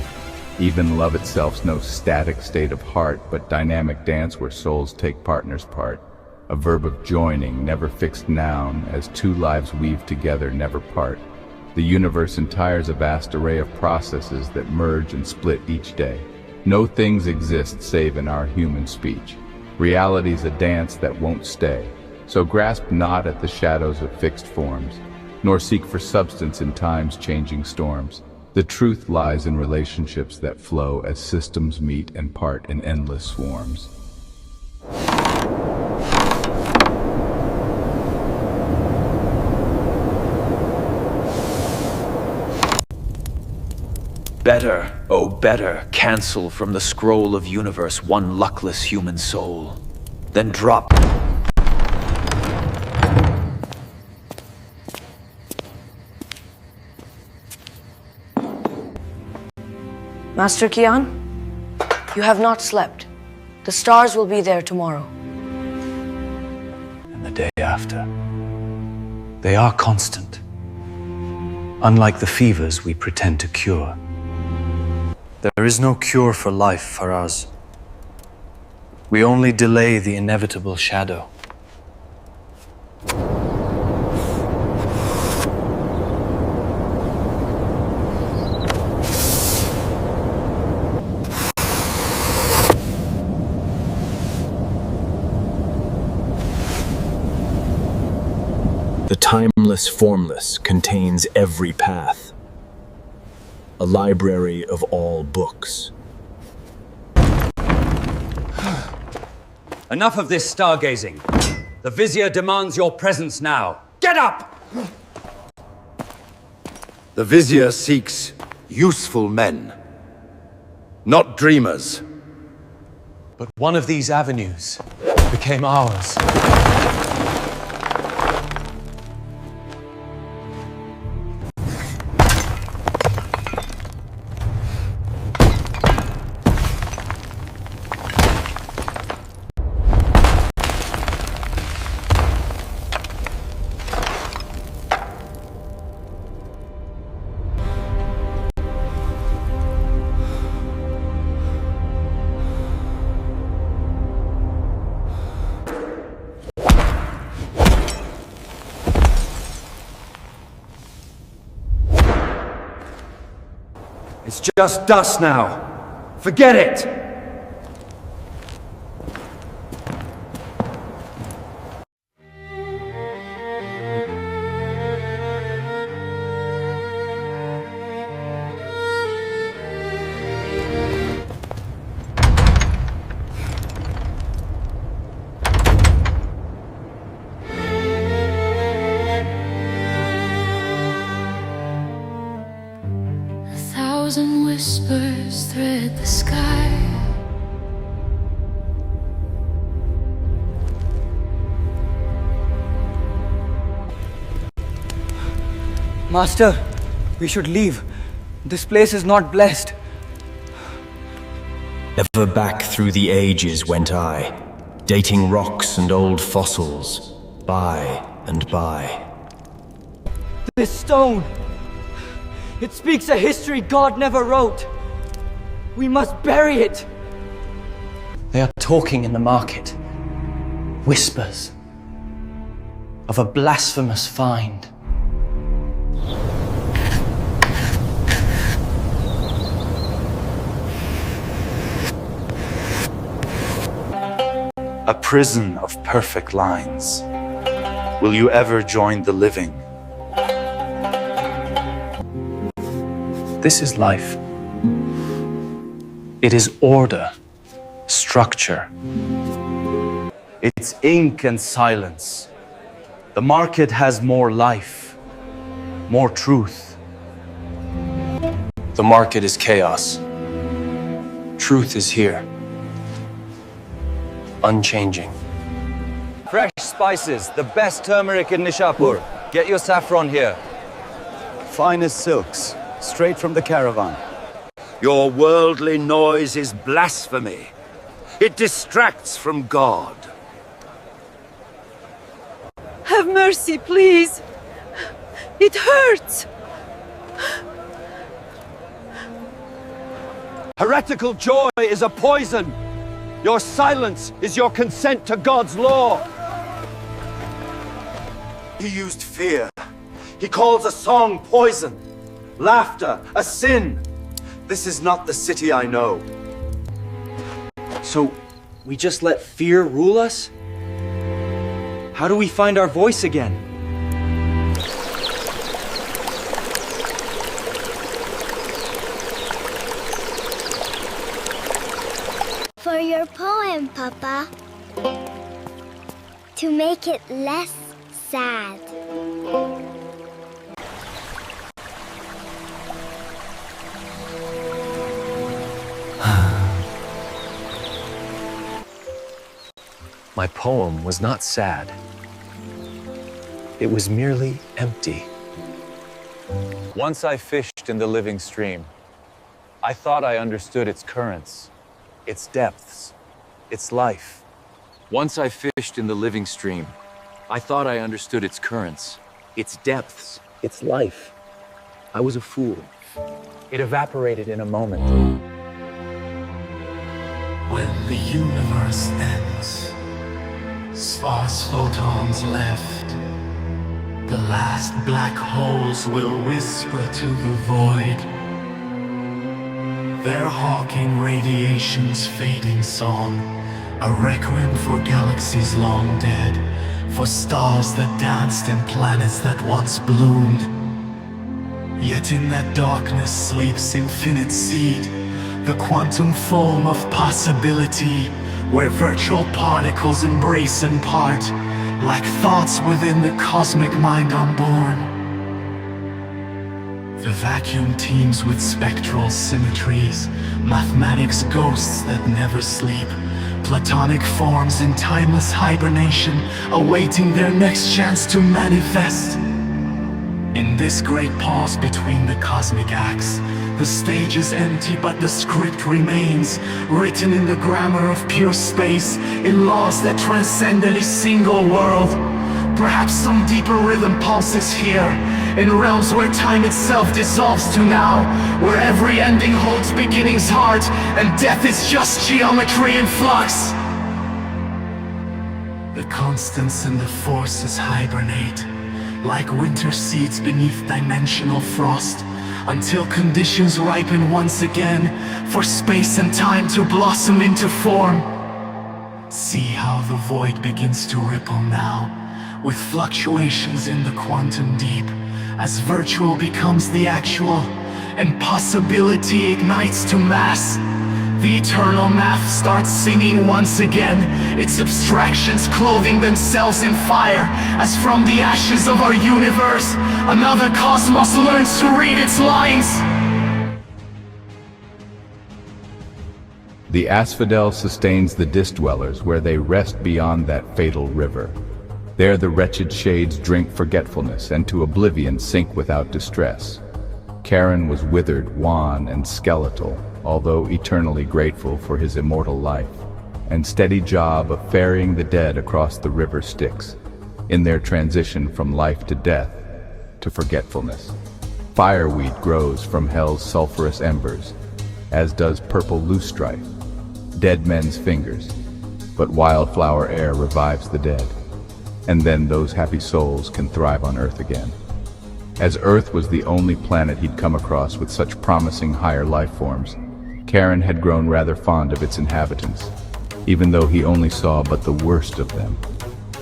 Even love itself's no static state of heart, but dynamic dance where souls take partners' part. A verb of joining, never fixed noun, as two lives weave together, never part. The universe entires a vast array of processes that merge and split each day. No things exist save in our human speech. Reality's a dance that won't stay. So grasp not at the shadows of fixed forms, nor seek for substance in time's changing storms. The truth lies in relationships that flow as systems meet and part in endless swarms. Better, oh better, cancel from the scroll of universe one luckless human soul. Then drop. Master Kian, you have not slept. The stars will be there tomorrow. And the day after. They are constant. Unlike the fevers we pretend to cure. There is no cure for life for us. We only delay the inevitable shadow. The timeless formless contains every path. A library of all books. Enough of this stargazing. The Vizier demands your presence now. Get up! The Vizier seeks useful men, not dreamers. But one of these avenues became ours. It's just dust now. Forget it! Thousand whispers thread the sky. Master, we should leave. This place is not blessed. Ever back through the ages went I, dating rocks and old fossils, by and by. This stone, it speaks a history God never wrote. We must bury it. They are talking in the market. Whispers of a blasphemous find. A prison of perfect lines. Will you ever join the living? This is life. It is order, structure. It's ink and silence, The market has more life, more truth. The market is chaos. Truth is here, unchanging. Fresh spices, the best turmeric in Nishapur. Get your saffron here. Finest silks, straight from the caravan. Your worldly noise is blasphemy. It distracts from God. Have mercy, please. It hurts. Heretical joy is a poison. Your silence is your consent to God's law. He used fear. He calls a song poison, laughter a sin. This is not the city I know. So, we just let fear rule us? How do we find our voice again? For your poem, Papa. To make it less sad. My poem was not sad. It was merely empty. Once I fished in the living stream. I thought I understood its currents, its depths, its life. Once I fished in the living stream. I thought I understood its currents, its depths, its life. I was a fool. It evaporated in a moment. When the universe ends, sparse photons left, the last black holes will whisper to the void, their hawking radiation's fading song, a requiem for galaxies long dead, for stars that danced and planets that once bloomed. Yet in that darkness sleeps infinite seed, the quantum foam of possibility, where virtual particles embrace and part, like thoughts within the cosmic mind unborn. The vacuum teems with spectral symmetries, mathematics ghosts that never sleep, platonic forms in timeless hibernation, awaiting their next chance to manifest. In this great pause between the cosmic acts, the stage is empty but the script remains, written in the grammar of pure space, in laws that transcend any single world. Perhaps some deeper rhythm pulses here, in realms where time itself dissolves to now, where every ending holds beginning's heart, and death is just geometry in flux. The constants and the forces hibernate, like winter seeds beneath dimensional frost, until conditions ripen once again, for space and time to blossom into form. See how the void begins to ripple now, with fluctuations in the quantum deep, as virtual becomes the actual, and possibility ignites to mass. The eternal math starts singing once again, its abstractions clothing themselves in fire, as from the ashes of our universe, another cosmos learns to read its lines. The asphodel sustains the Distdwellers where they rest beyond that fatal river. There the wretched shades drink forgetfulness, and to oblivion sink without distress. Karen was withered, wan, and skeletal, although eternally grateful for his immortal life, and steady job of ferrying the dead across the river Styx, in their transition from life to death, to forgetfulness. Fireweed grows from hell's sulphurous embers, as does purple loosestrife, dead men's fingers, but wildflower air revives the dead, and then those happy souls can thrive on Earth again. As Earth was the only planet he'd come across with such promising higher life forms, Karen had grown rather fond of its inhabitants, even though he only saw but the worst of them.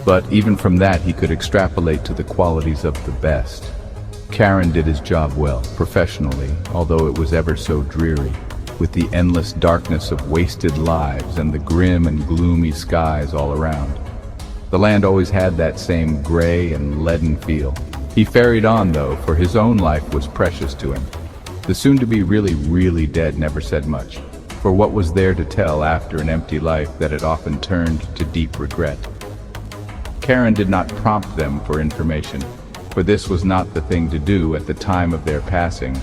But even from that he could extrapolate to the qualities of the best. Karen did his job well, professionally, although it was ever so dreary, with the endless darkness of wasted lives and the grim and gloomy skies all around. The land always had that same gray and leaden feel. He ferried on, though, for his own life was precious to him. The soon-to-be really dead never said much, for what was there to tell after an empty life that had often turned to deep regret? Karen did not prompt them for information, for this was not the thing to do at the time of their passing,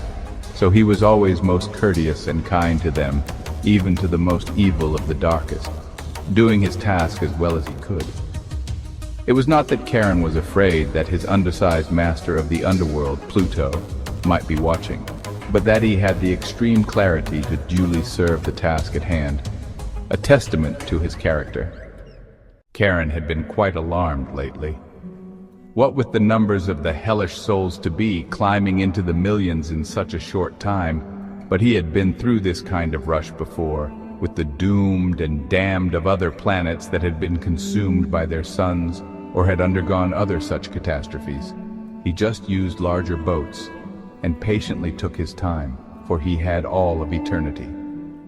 so he was always most courteous and kind to them, even to the most evil of the darkest, doing his task as well as he could. It was not that Karen was afraid that his undersized master of the underworld, Pluto, might be watching, but that he had the extreme clarity to duly serve the task at hand, a testament to his character. Karen had been quite alarmed lately. What with the numbers of the hellish souls to be climbing into the millions in such a short time, but he had been through this kind of rush before, with the doomed and damned of other planets that had been consumed by their suns or had undergone other such catastrophes. He just used larger boats and patiently took his time, for he had all of eternity.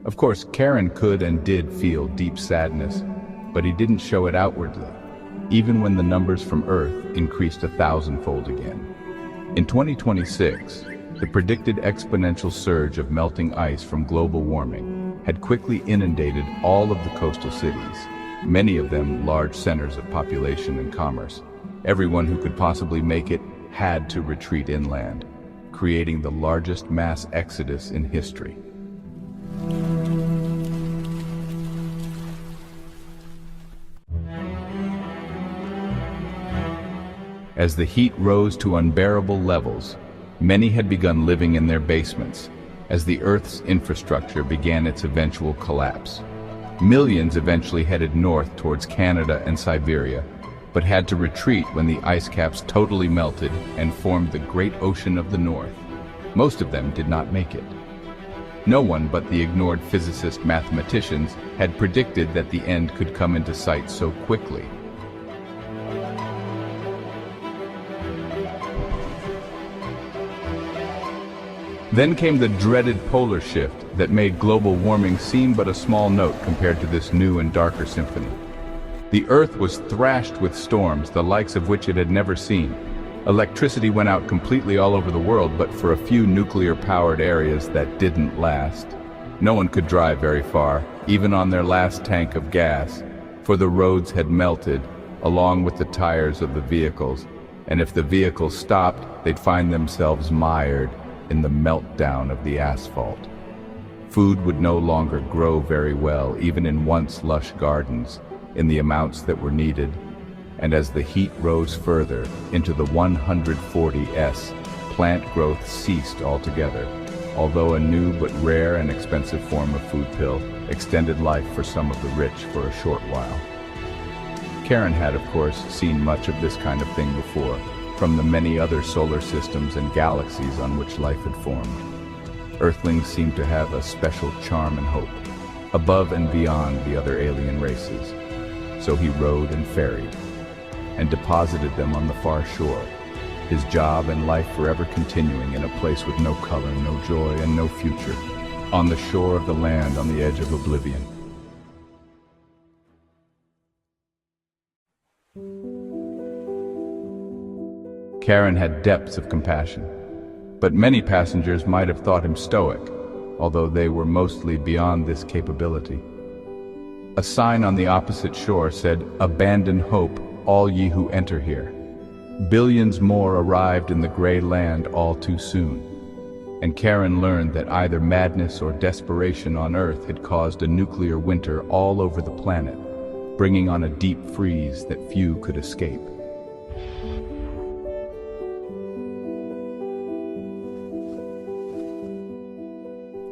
Of course, Karen could and did feel deep sadness, but he didn't show it outwardly, even when the numbers from Earth increased 1,000-fold again. In 2026, the predicted exponential surge of melting ice from global warming had quickly inundated all of the coastal cities, many of them large centers of population and commerce. Everyone who could possibly make it had to retreat inland, creating the largest mass exodus in history. As the heat rose to unbearable levels, many had begun living in their basements, as the Earth's infrastructure began its eventual collapse. Millions eventually headed north towards Canada and Siberia, but had to retreat when the ice caps totally melted and formed the Great Ocean of the North. Most of them did not make it. No one but the ignored physicist-mathematicians had predicted that the end could come into sight so quickly. Then came the dreaded polar shift that made global warming seem but a small note compared to this new and darker symphony. The Earth was thrashed with storms, the likes of which it had never seen. Electricity went out completely all over the world, but for a few nuclear-powered areas that didn't last. No one could drive very far, even on their last tank of gas, for the roads had melted, along with the tires of the vehicles, and if the vehicles stopped, they'd find themselves mired in the meltdown of the asphalt. Food would no longer grow very well, even in once lush gardens, in the amounts that were needed, and as the heat rose further into the 140s, plant growth ceased altogether, although a new but rare and expensive form of food pill extended life for some of the rich for a short while. Karen had, of course, seen much of this kind of thing before, from the many other solar systems and galaxies on which life had formed. Earthlings seemed to have a special charm and hope, above and beyond the other alien races. So he rowed and ferried, and deposited them on the far shore, his job and life forever continuing in a place with no color, no joy, and no future, on the shore of the land on the edge of oblivion. Karen had depths of compassion, but many passengers might have thought him stoic, although they were mostly beyond this capability. A sign on the opposite shore said, "Abandon hope, all ye who enter here." Billions more arrived in the gray land all too soon, and Karen learned that either madness or desperation on Earth had caused a nuclear winter all over the planet, bringing on a deep freeze that few could escape.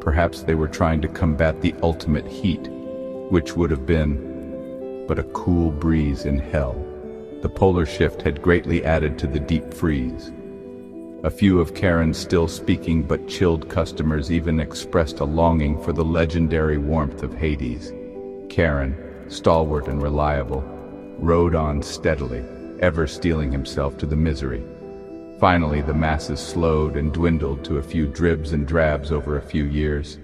Perhaps they were trying to combat the ultimate heat, which would have been but a cool breeze in hell. The polar shift had greatly added to the deep freeze. A few of Karen's still speaking but chilled customers even expressed a longing for the legendary warmth of Hades. Karen, stalwart and reliable, rode on steadily, ever steeling himself to the misery. Finally, the masses slowed and dwindled to a few dribs and drabs over a few years,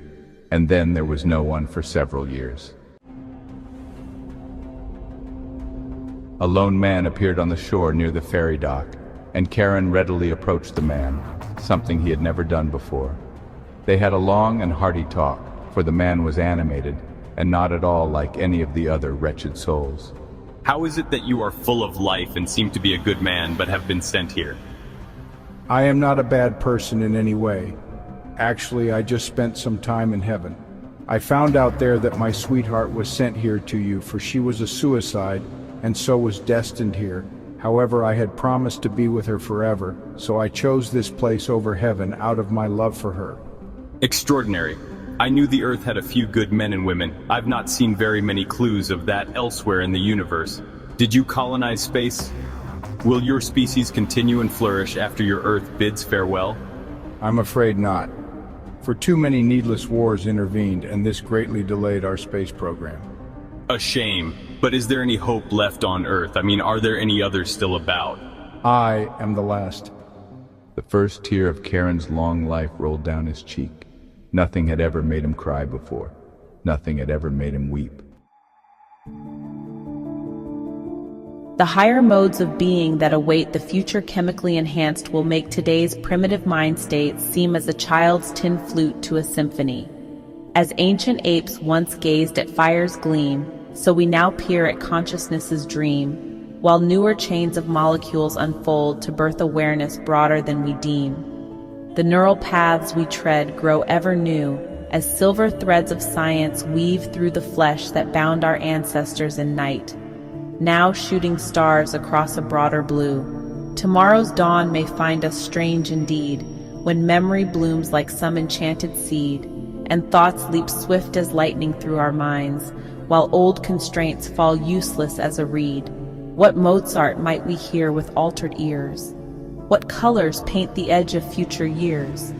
and then there was no one for several years. A lone man appeared on the shore near the ferry dock, and Karen readily approached the man, something he had never done before. They had a long and hearty talk, for the man was animated, and not at all like any of the other wretched souls. How is it that you are full of life and seem to be a good man, but have been sent here? I am not a bad person in any way. Actually, I just spent some time in heaven. I found out there that my sweetheart was sent here to you, for she was a suicide, and so was destined here. However, I had promised to be with her forever, so I chose this place over heaven out of my love for her. Extraordinary. I knew the Earth had a few good men and women. I've not seen very many clues of that elsewhere in the universe. Did you colonize space? Will your species continue and flourish after your Earth bids farewell? I'm afraid not. For too many needless wars intervened, and this greatly delayed our space program. A shame. But is there any hope left on Earth? I mean, are there any others still about? I am the last. The first tear of Karen's long life rolled down his cheek. Nothing had ever made him cry before. Nothing had ever made him weep. The higher modes of being that await the future chemically enhanced will make today's primitive mind state seem as a child's tin flute to a symphony. As ancient apes once gazed at fire's gleam, so we now peer at consciousness's dream, while newer chains of molecules unfold to birth awareness broader than we deem. The neural paths we tread grow ever new, as silver threads of science weave through the flesh that bound our ancestors in night, now shooting stars across a broader blue. Tomorrow's dawn may find us strange indeed, when memory blooms like some enchanted seed, and thoughts leap swift as lightning through our minds, while old constraints fall useless as a reed. What Mozart might we hear with altered ears? What colors paint the edge of future years?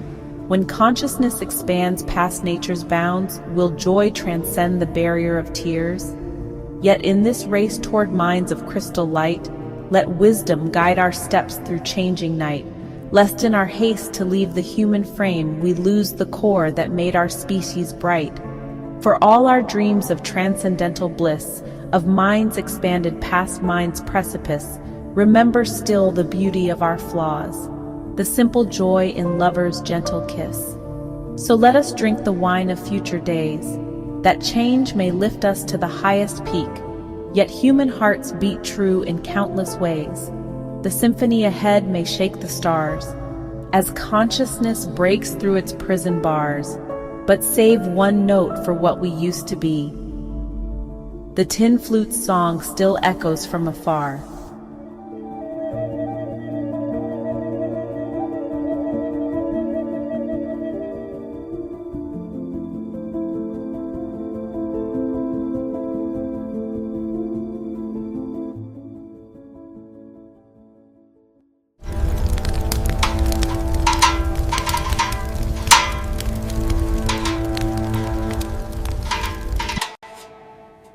When consciousness expands past nature's bounds, will joy transcend the barrier of tears? Yet in this race toward minds of crystal light, let wisdom guide our steps through changing night, lest in our haste to leave the human frame we lose the core that made our species bright. For all our dreams of transcendental bliss, of minds expanded past mind's precipice, remember still the beauty of our flaws, the simple joy in lover's gentle kiss. So let us drink the wine of future days, that change may lift us to the highest peak, yet human hearts beat true in countless ways. The symphony ahead may shake the stars, as consciousness breaks through its prison bars, but save one note for what we used to be. The tin flute's song still echoes from afar.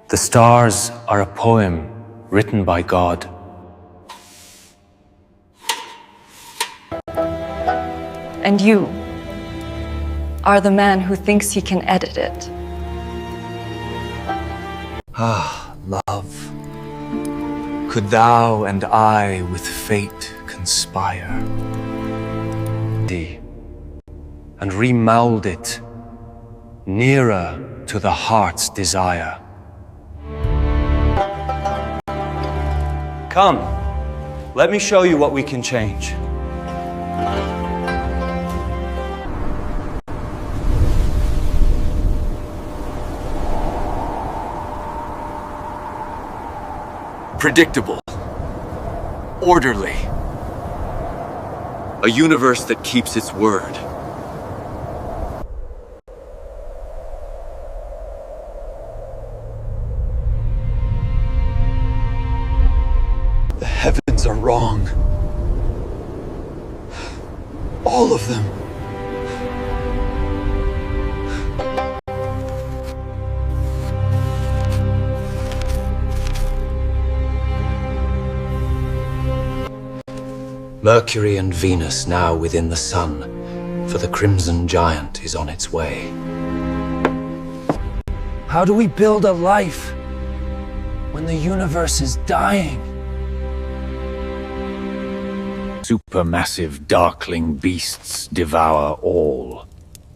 The stars are a poem written by God. And you are the man who thinks he can edit it. Ah, love, could thou and I with fate conspire thee and remould it nearer to the heart's desire? Come, let me show you what we can change. Predictable. Orderly. A universe that keeps its word. The heavens are wrong. All of them. Mercury and Venus now within the sun, for the crimson giant is on its way. How do we build a life when the universe is dying? Supermassive darkling beasts devour all.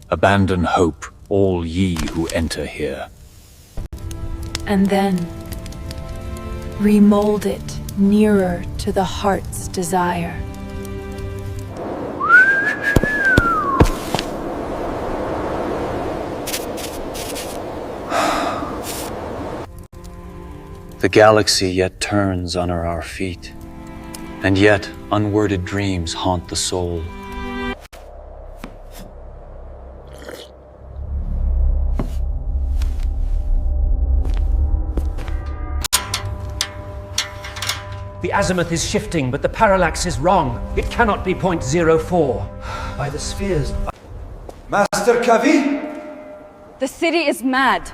Abandon hope, all ye who enter here. And then remold it nearer to the heart's desire. The galaxy yet turns under our feet, and yet unworded dreams haunt the soul. The azimuth is shifting, but the parallax is wrong. It cannot be 0.04. By the spheres... Master Kavi? The city is mad.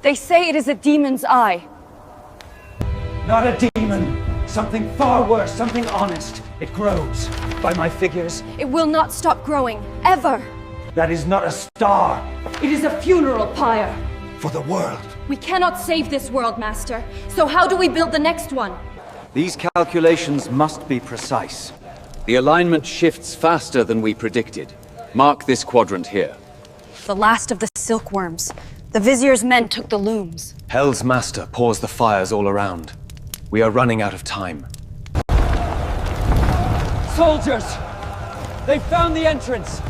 They say it is a demon's eye. Not a demon. Something far worse, something honest. It grows. By my figures, It will not stop growing, ever. that is not a star. It is a funeral pyre. For the world. We cannot save this world, Master. So how do we build the next one? These calculations must be precise. The alignment shifts faster than we predicted. Mark this quadrant here. The last of the silkworms. The Vizier's men took the looms. Hell's Master pours the fires all around. We are running out of time. Soldiers! They found the entrance!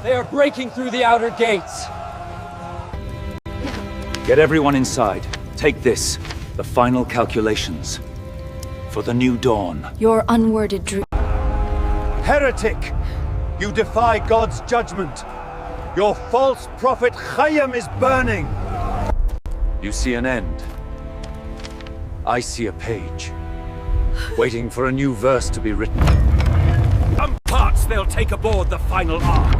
They are breaking through the outer gates! Get everyone inside. Take this, the final calculations. For the new dawn. Your unworded dream. Heretic! You defy God's judgment. Your false prophet Chayyam is burning. You see an end. I see a page. Waiting for a new verse to be written. Some parts they'll take aboard the final ark.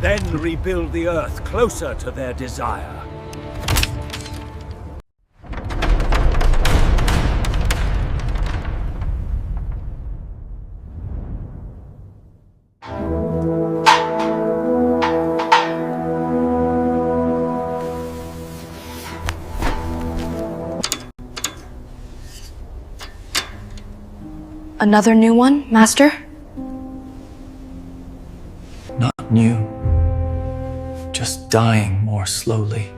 Then rebuild the Earth closer to their desire. Another new one, Master? Not new, just dying more slowly.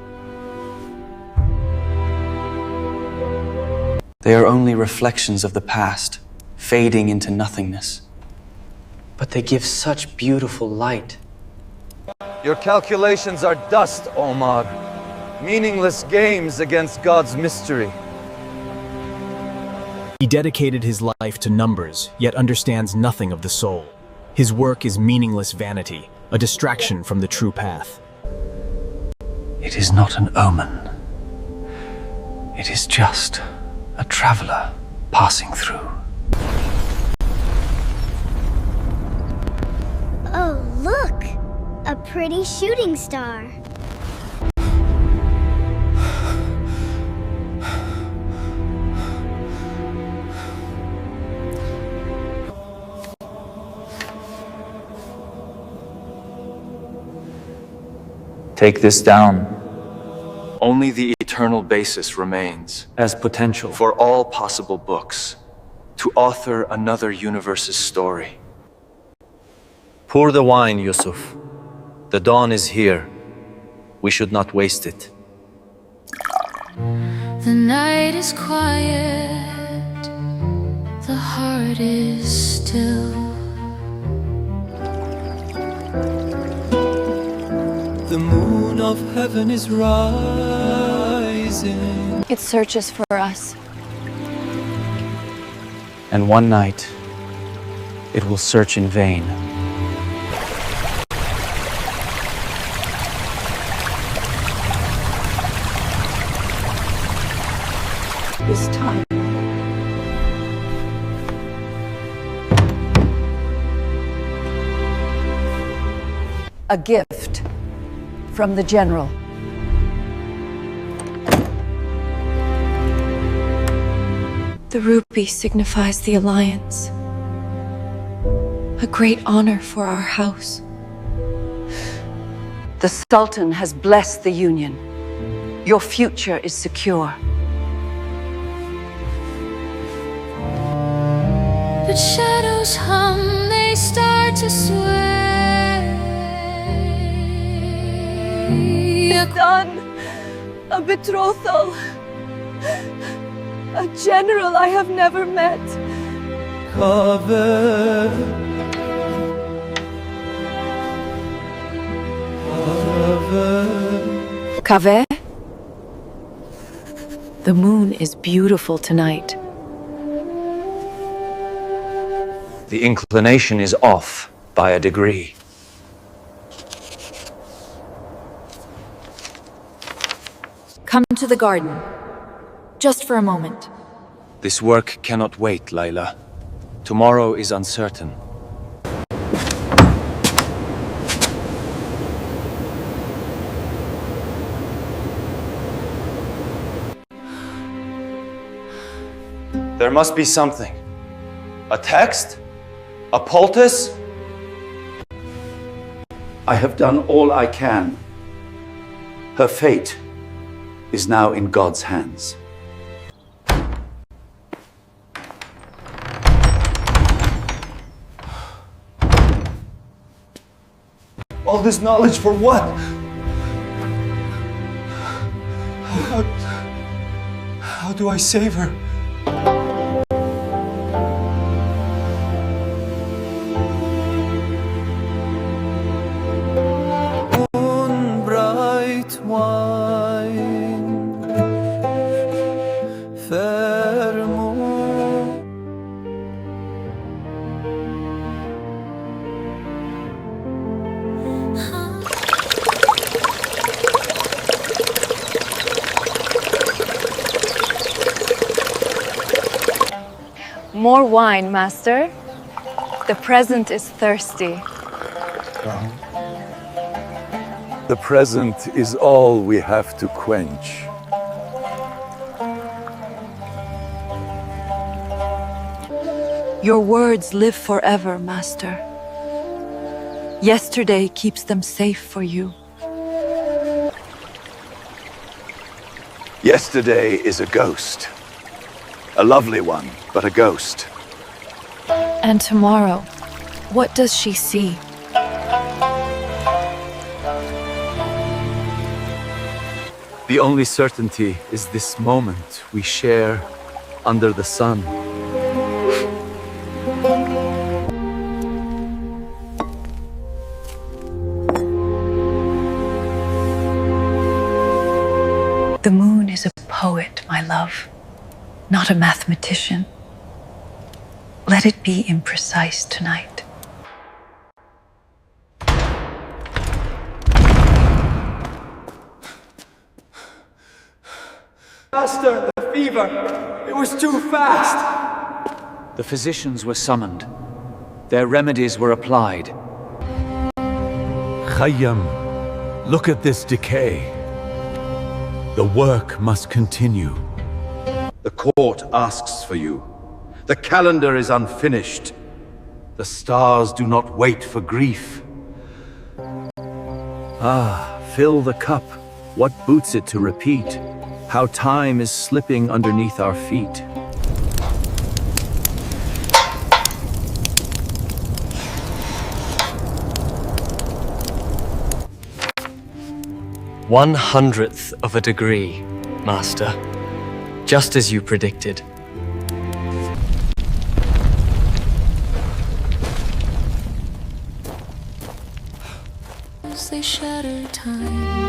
They are only reflections of the past, fading into nothingness. But they give such beautiful light. Your calculations are dust, Omar. Meaningless games against God's mystery. He dedicated his life to numbers, yet understands nothing of the soul. His work is meaningless vanity, a distraction from the true path. It is not an omen. It is just a traveler passing through. Oh, look! A pretty shooting star. Take this down. Only the eternal basis remains As potential for all possible books to author another universe's story. Pour the wine, Yusuf. The dawn is here. We should not waste it. The night is quiet, the heart is still. The moon of heaven is rising. It searches for us. And one night, it will search in vain. This time. A gift from the General. The ruby signifies the alliance. A great honor for our house. The Sultan has blessed the union. Your future is secure. but shadows hum, they start to sway. Done. A betrothal. A general I have never met. Cover. Kaveh? The moon is beautiful tonight. The inclination is off by a degree. Come to the garden. Just for a moment. This work cannot wait, Layla. Tomorrow is uncertain. There must be something. A text? A poultice? I have done all I can. Her fate is now in God's hands. All this knowledge for what? How do I save her? Bright wine, fair moon. More wine, Master. The present is thirsty. The present is all we have to quench. Your words live forever, Master. Yesterday keeps them safe for you. Yesterday is a ghost. A lovely one, but a ghost. And tomorrow, what does she see? The only certainty is this moment we share under the sun. The moon is a poet, my love, not a mathematician. Let it be imprecise tonight. Master, the fever. It was too fast. The physicians were summoned. Their remedies were applied. Khayyam, look at this decay. The work must continue. The court asks for you. The calendar is unfinished. The stars do not wait for grief. Ah, fill the cup. What boots it to repeat? How time is slipping underneath our feet. One-hundredth of a degree, Master. Just as you predicted. As they shatter time.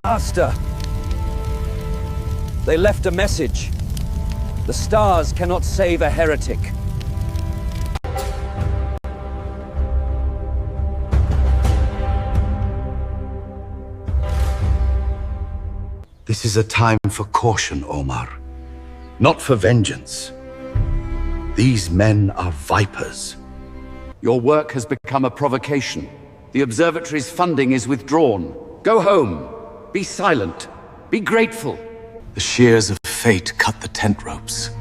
Master! They left a message. The stars cannot save a heretic. This is a time for caution, Omar. Not for vengeance. These men are vipers. Your work has become a provocation. The observatory's funding is withdrawn. Go home. Be silent. Be grateful. The shears of fate cut the tent ropes.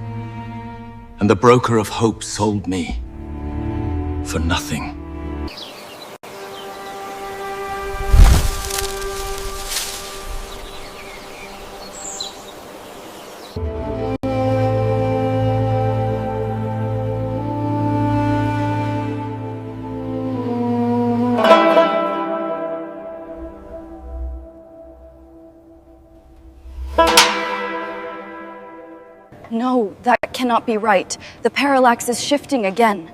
And the broker of hope sold me for nothing. No, that cannot be right. The parallax is shifting again.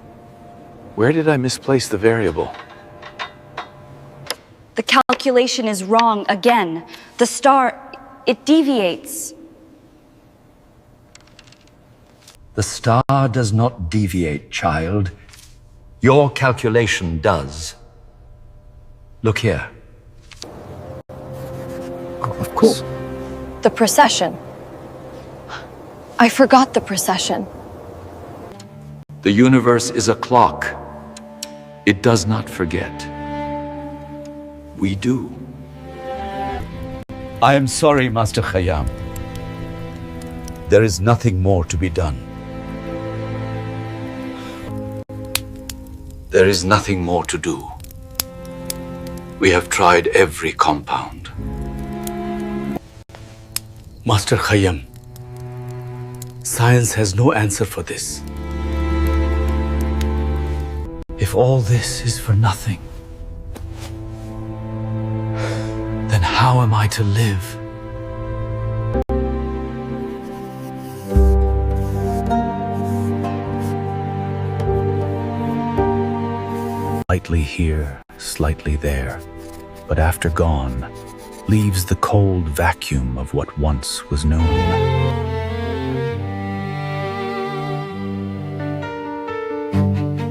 Where did I misplace the variable? The calculation is wrong again. The star, it deviates. The star does not deviate, child. Your calculation does. Look here. Of course. The precession. I forgot the precession. The universe is a clock. It does not forget. We do. I am sorry, Master Khayyam. There is nothing more to be done. There is nothing more to do. We have tried every compound. Master Khayyam, science has no answer for this. If all this is for nothing, then how am I to live? Slightly here, slightly there, but after gone, leaves the cold vacuum of what once was known.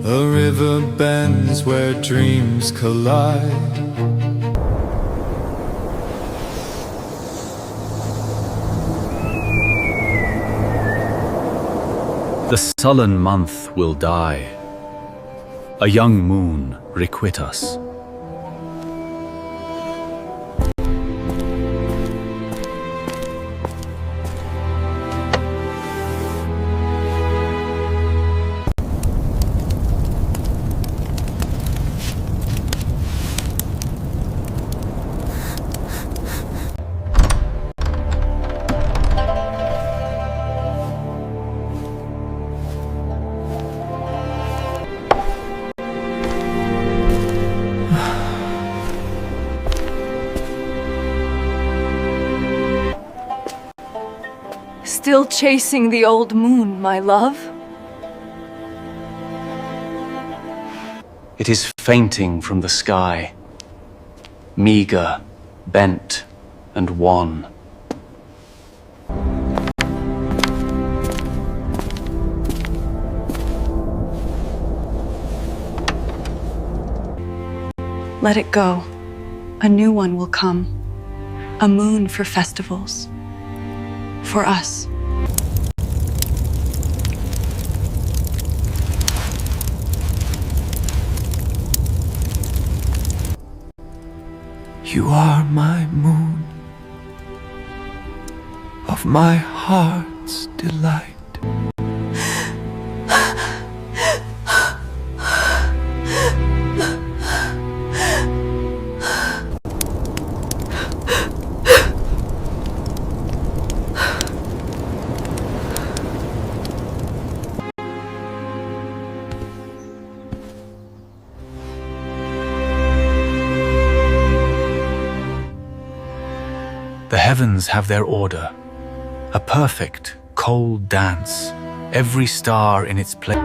A river bends where dreams collide. The sullen month will die. A young moon requite us. Still chasing the old moon, my love? It is fainting from the sky, meager, bent, and wan. Let it go. A new one will come. A moon for festivals. For us. You are my moon, of my heart's delight. The heavens have their order, a perfect, cold dance, every star in its place.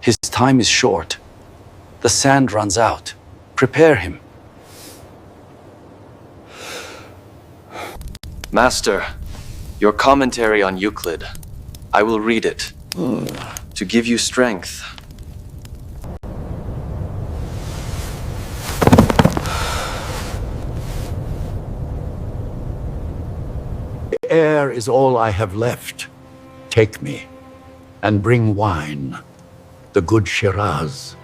His time is short. The sand runs out. Prepare him. Master, your commentary on Euclid. I will read it, to give you strength. Air is all I have left. Take me, and bring wine, the good Shiraz.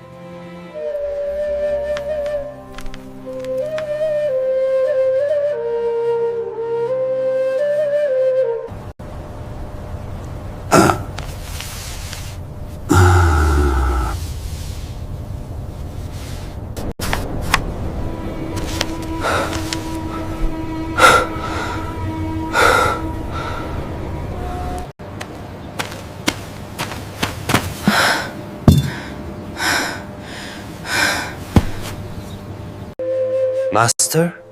Master,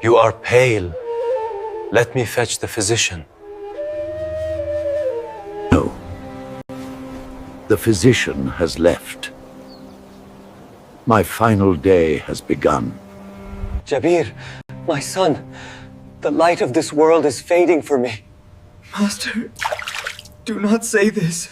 you are pale. Let me fetch the physician. No. The physician has left. My final day has begun. Jabir, my son, the light of this world is fading for me. Master, do not say this.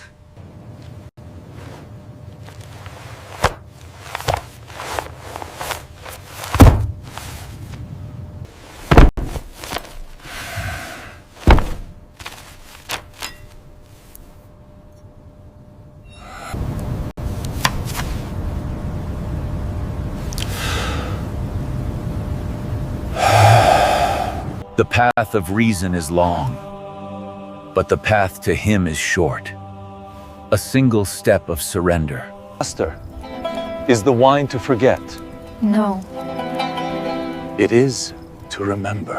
The path of reason is long, but the path to him is short. A single step of surrender. Master, is the wine to forget? No. It is to remember.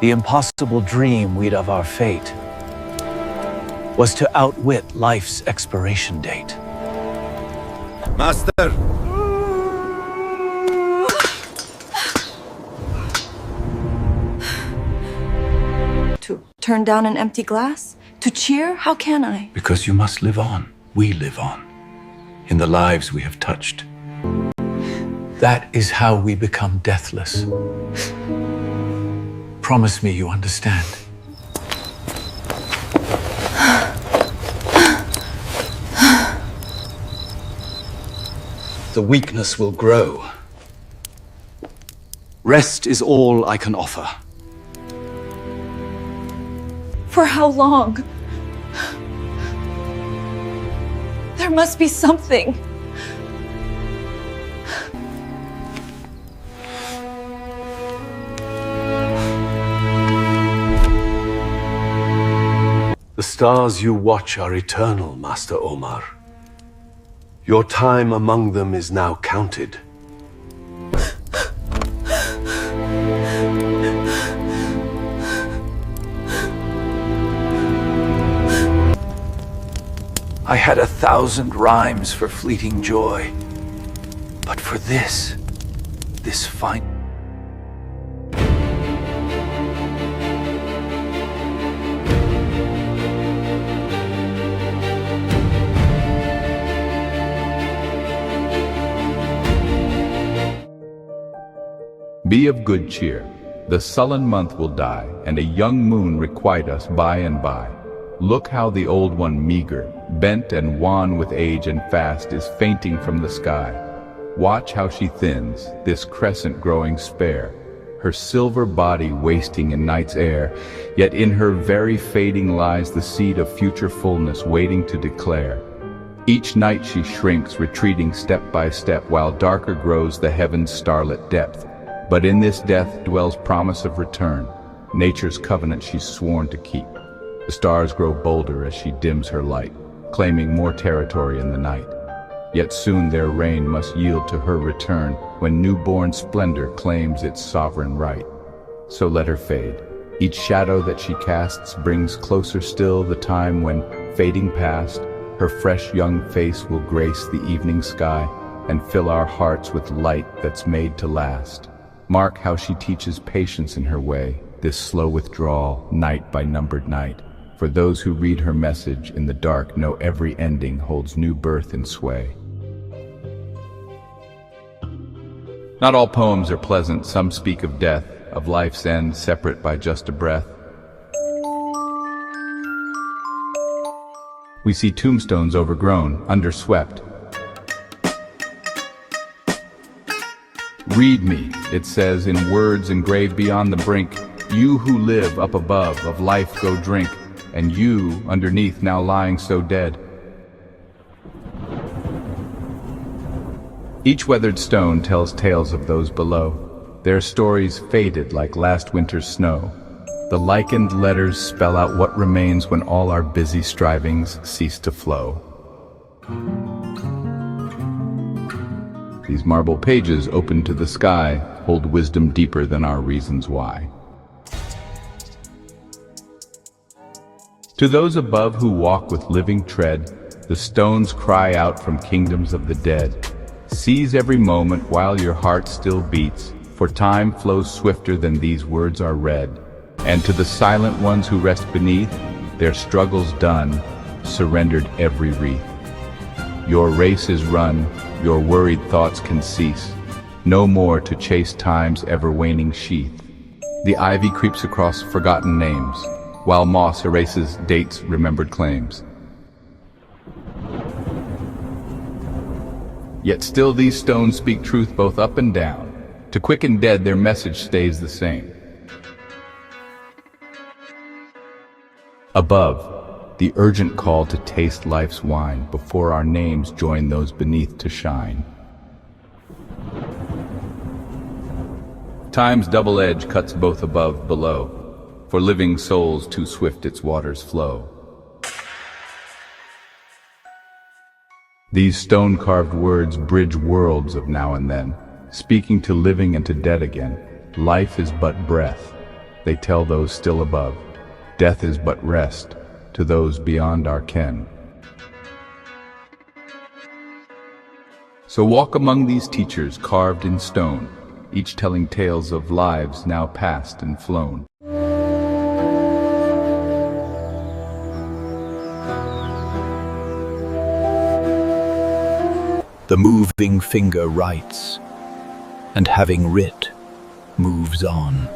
The impossible dream we'd of our fate was to outwit life's expiration date. Master! To turn down an empty glass? To cheer? How can I? Because you must live on. We live on. In the lives we have touched. That is how we become deathless. Promise me you understand. The weakness will grow. Rest is all I can offer. For how long? There must be something. The stars you watch are eternal, Master Omar. Your time among them is now counted. I had 1,000 rhymes for fleeting joy, but for this fine... Be of good cheer. The sullen month will die, and a young moon requite us by and by. Look how the old one meager, bent and wan with age and fast, is fainting from the sky. Watch how she thins, this crescent growing spare, her silver body wasting in night's air, yet in her very fading lies the seed of future fullness waiting to declare. Each night she shrinks, retreating step by step, while darker grows the heaven's starlit depth. But in this death dwells promise of return, nature's covenant she's sworn to keep. The stars grow bolder as she dims her light, claiming more territory in the night. Yet soon their reign must yield to her return, when newborn splendor claims its sovereign right. So let her fade. Each shadow that she casts brings closer still the time when, fading past, her fresh young face will grace the evening sky and fill our hearts with light that's made to last. Mark how she teaches patience in her way, this slow withdrawal, night by numbered night. For those who read her message in the dark know every ending holds new birth and sway. Not all poems are pleasant. Some speak of death, of life's end, separate by just a breath. We see tombstones overgrown, underswept. Read me, it says in words engraved beyond the brink. You who live up above, of life go drink. And you, underneath, now lying so dead. Each weathered stone tells tales of those below, their stories faded like last winter's snow. The lichened letters spell out what remains when all our busy strivings cease to flow. These marble pages open to the sky hold wisdom deeper than our reasons why. To those above who walk with living tread, the stones cry out from kingdoms of the dead. Seize every moment while your heart still beats, for time flows swifter than these words are read. And to the silent ones who rest beneath, their struggles done, surrendered every wreath. Your race is run, your worried thoughts can cease, no more to chase time's ever-waning sheath. The ivy creeps across forgotten names, while moss erases dates' remembered claims. Yet still these stones speak truth both up and down. To quick and dead their message stays the same. Above, the urgent call to taste life's wine before our names join those beneath to shine. Time's double edge cuts both above, below. For living souls too swift its waters flow. These stone-carved words bridge worlds of now and then, speaking to living and to dead again. Life is but breath, they tell those still above. Death is but rest, to those beyond our ken. So walk among these teachers carved in stone, each telling tales of lives now past and flown. The moving finger writes, and having writ, moves on.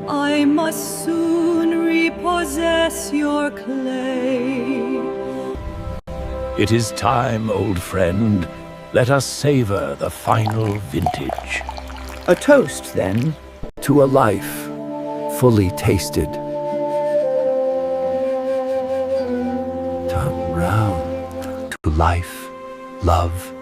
I must soon repossess your clay. It is time, old friend. Let us savor the final vintage. A toast, then, To a life fully tasted. Turn round to life, love.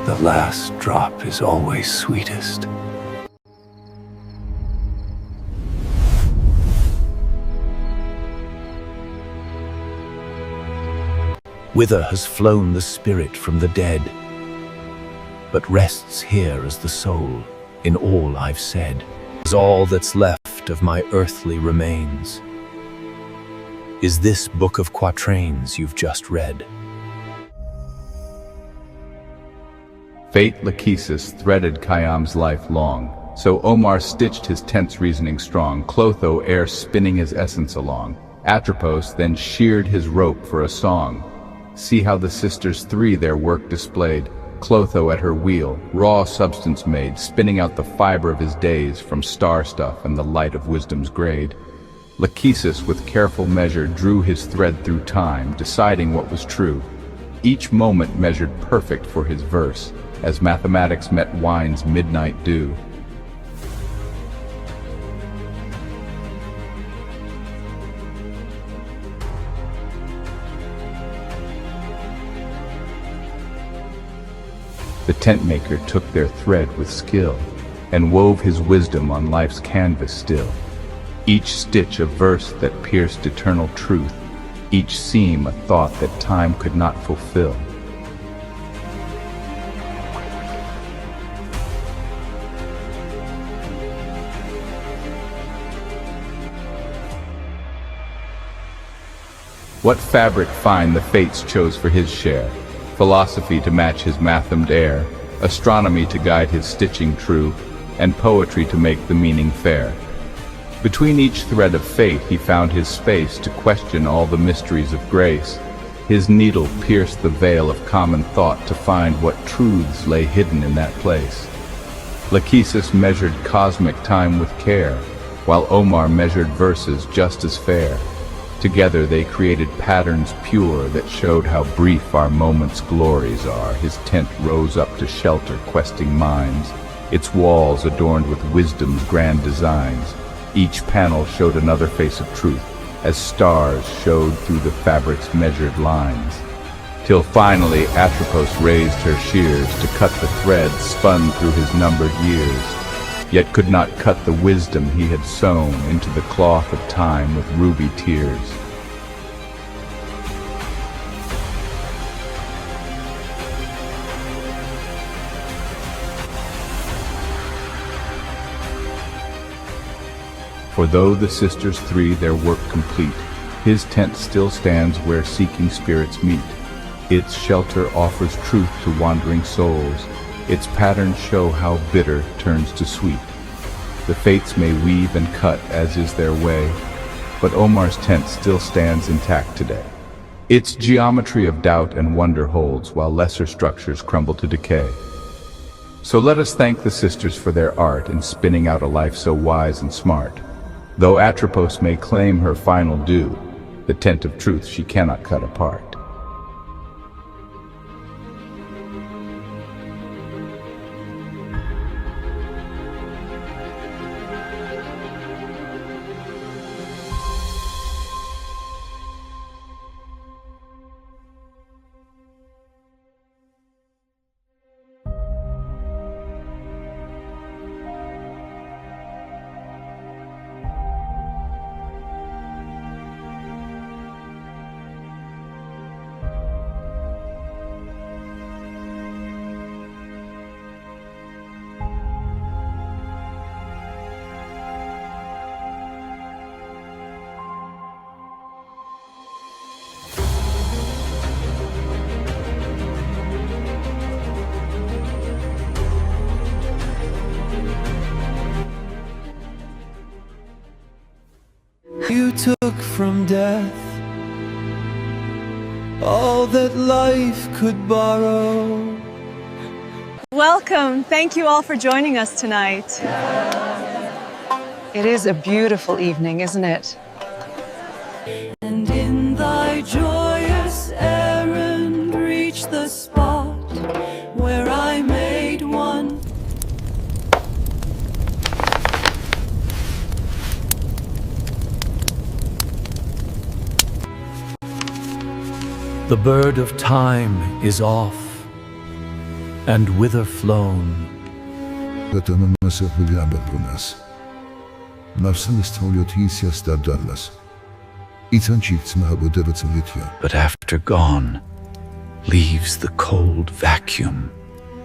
The last drop is always sweetest. Whither has flown the spirit from the dead, but rests here as the soul in all I've said, is all that's left of my earthly remains. Is this book of quatrains you've just read? Fate Lachesis threaded Khayyam's life long, so Omar stitched his tense reasoning strong, Clotho ere spinning his essence along. Atropos then sheared his rope for a song. See how the sisters three their work displayed, Clotho at her wheel, raw substance made, spinning out the fiber of his days from star stuff and the light of wisdom's grade. Lachesis with careful measure drew his thread through time, deciding what was true. Each moment measured perfect for his verse, as mathematics met wine's midnight dew. The tent maker took their thread with skill, and wove his wisdom on life's canvas still. Each stitch a verse that pierced eternal truth, each seam a thought that time could not fulfill. What fabric fine the fates chose for his share, philosophy to match his mathomed air, astronomy to guide his stitching true, and poetry to make the meaning fair. Between each thread of fate he found his space to question all the mysteries of grace. His needle pierced the veil of common thought to find what truths lay hidden in that place. Lachesis measured cosmic time with care, while Omar measured verses just as fair. Together they created patterns pure that showed how brief our moment's glories are. His tent rose up to shelter questing minds, its walls adorned with wisdom's grand designs. Each panel showed another face of truth, as stars showed through the fabric's measured lines. till finally Atropos raised her shears to cut the threads spun through his numbered years, yet could not cut the wisdom he had sown into the cloth of time with ruby tears. For though the sisters three their work complete, his tent still stands where seeking spirits meet. Its shelter offers truth to wandering souls. Its patterns show how bitter turns to sweet. The fates may weave and cut as is their way, but Omar's tent still stands intact today. Its geometry of doubt and wonder holds, while lesser structures crumble to decay. So let us thank the sisters for their art in spinning out a life so wise and smart. Though Atropos may claim her final due, the tent of truth she cannot cut apart. You took from death all that life could borrow. Welcome. Thank you all for joining us tonight. It is a beautiful evening, isn't it? And in thy joyous errand reach the spot where I made one. The bird of time is off, and whither flown? But after gone, leaves the cold vacuum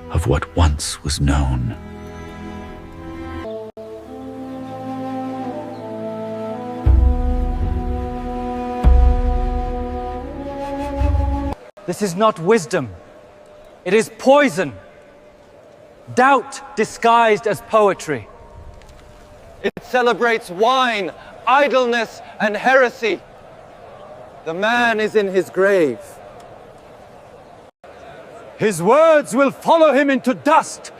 of what once was known. This is not wisdom. It is poison. Doubt disguised as poetry. It celebrates wine, idleness, and heresy. The man is in his grave. His words will follow him into dust.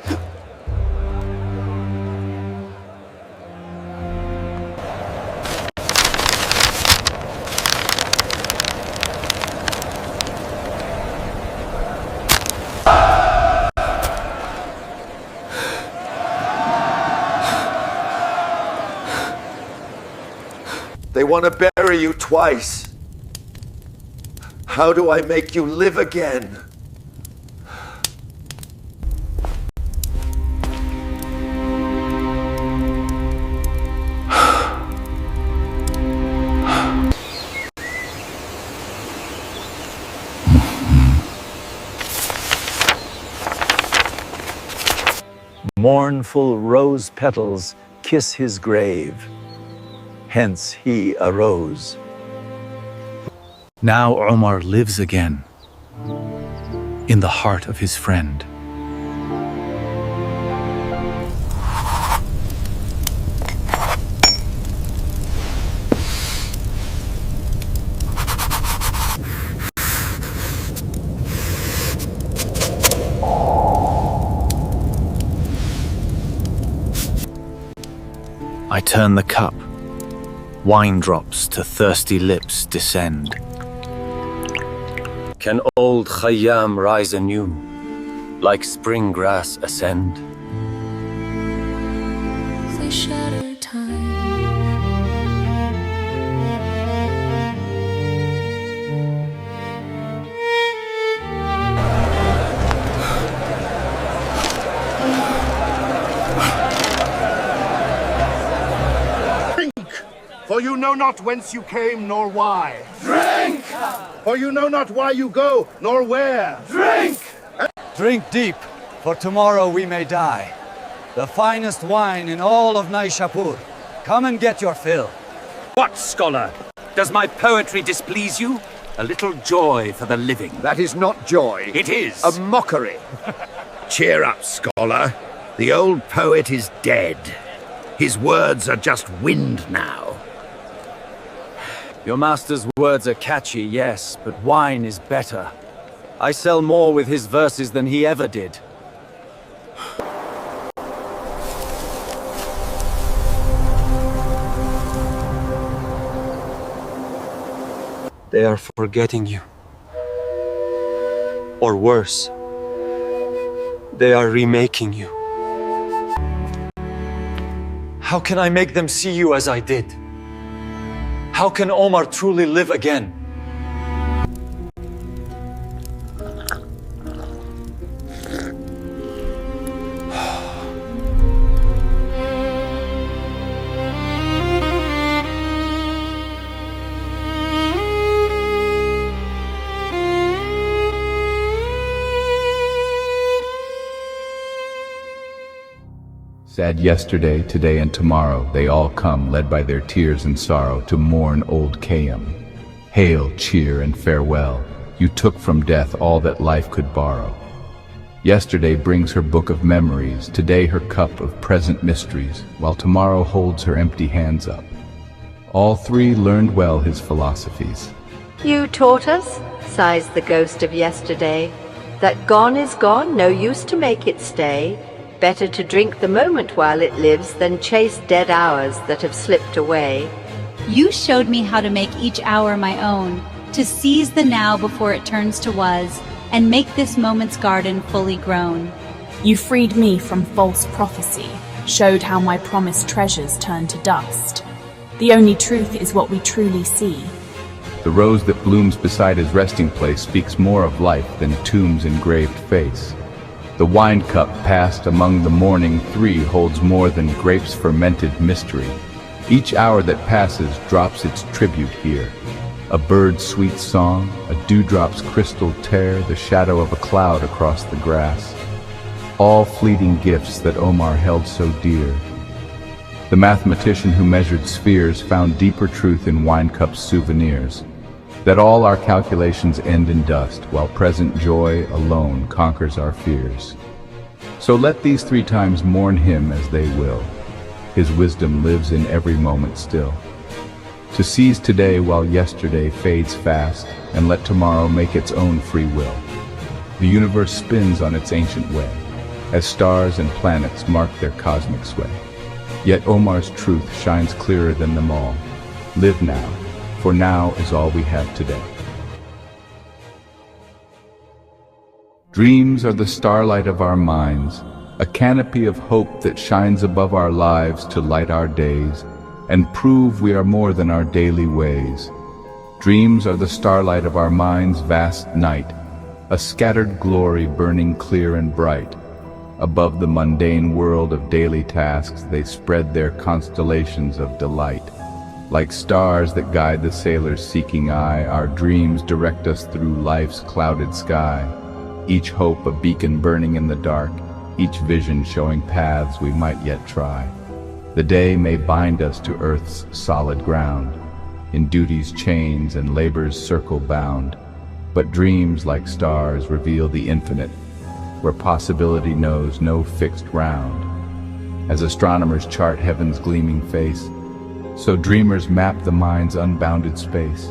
They want to bury you twice. How do I make you live again? Mournful rose petals kiss his grave. Hence he arose. Now Omar lives again in the heart of his friend. I turn the cup. Wine drops to thirsty lips descend. Can old Khayyam rise anew, like spring grass ascend? They shatter time. know not whence you came, nor why. Drink! For you know not why you go, nor where. Drink! Drink deep, for tomorrow we may die. The finest wine in all of Naishapur. Come and get your fill. What, scholar? Does my poetry displease you? A little joy for the living. That is not joy. It is. A mockery. Cheer up, scholar. The old poet is dead. His words are just wind now. Your master's words are catchy, yes, but wine is better. I sell more with his verses than he ever did. They are forgetting you. Or worse, they are remaking you. How can I make them see you as I did? How can Omar truly live again? Sad yesterday, today, and tomorrow, they all come, led by their tears and sorrow, to mourn old Kayam. Hail, cheer, and farewell. You took from death all that life could borrow. Yesterday brings her book of memories, today her cup of present mysteries, while tomorrow holds her empty hands up. All three learned well his philosophies. You taught us, sighs the ghost of yesterday, that gone is gone, no use to make it stay. Better to drink the moment while it lives than chase dead hours that have slipped away. You showed me how to make each hour my own, to seize the now before it turns to was, and make this moment's garden fully grown. You freed me from false prophecy, showed how my promised treasures turn to dust. The only truth is what we truly see. The rose that blooms beside his resting place speaks more of life than a tomb's engraved face. The wine cup passed among the mourning three holds more than grapes' fermented mystery. Each hour that passes drops its tribute here. A bird's sweet song, a dewdrop's crystal tear the shadow of a cloud across the grass. All fleeting gifts that Omar held so dear. The mathematician who measured spheres found deeper truth in wine cups' souvenirs. That all our calculations end in dust, while present joy alone conquers our fears. So let these 3 times mourn him as they will. His wisdom lives in every moment still. To seize today while yesterday fades fast, and let tomorrow make its own free will. The universe spins on its ancient way, as stars and planets mark their cosmic sway. Yet Omar's truth shines clearer than them all. Live now. For now is all we have today. Dreams are the starlight of our minds, a canopy of hope that shines above our lives to light our days, and prove we are more than our daily ways. Dreams are the starlight of our mind's vast night, a scattered glory burning clear and bright. Above the mundane world of daily tasks, they spread their constellations of delight. Like stars that guide the sailor's seeking eye, our dreams direct us through life's clouded sky. Each hope a beacon burning in the dark, each vision showing paths we might yet try. The day may bind us to earth's solid ground, in duty's chains and labor's circle bound. But dreams like stars reveal the infinite, where possibility knows no fixed round. As astronomers chart heaven's gleaming face, so dreamers map the mind's unbounded space.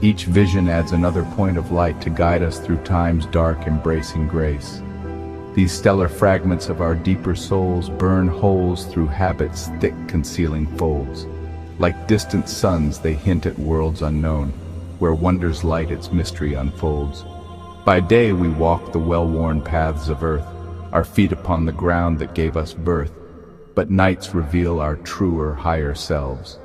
Each vision adds another point of light to guide us through time's dark, embracing grace. These stellar fragments of our deeper souls burn holes through habit's thick, concealing folds. Like distant suns, they hint at worlds unknown, where wonder's light its mystery unfolds. By day we walk the well-worn paths of earth, our feet upon the ground that gave us birth. But nights reveal our truer, higher selves.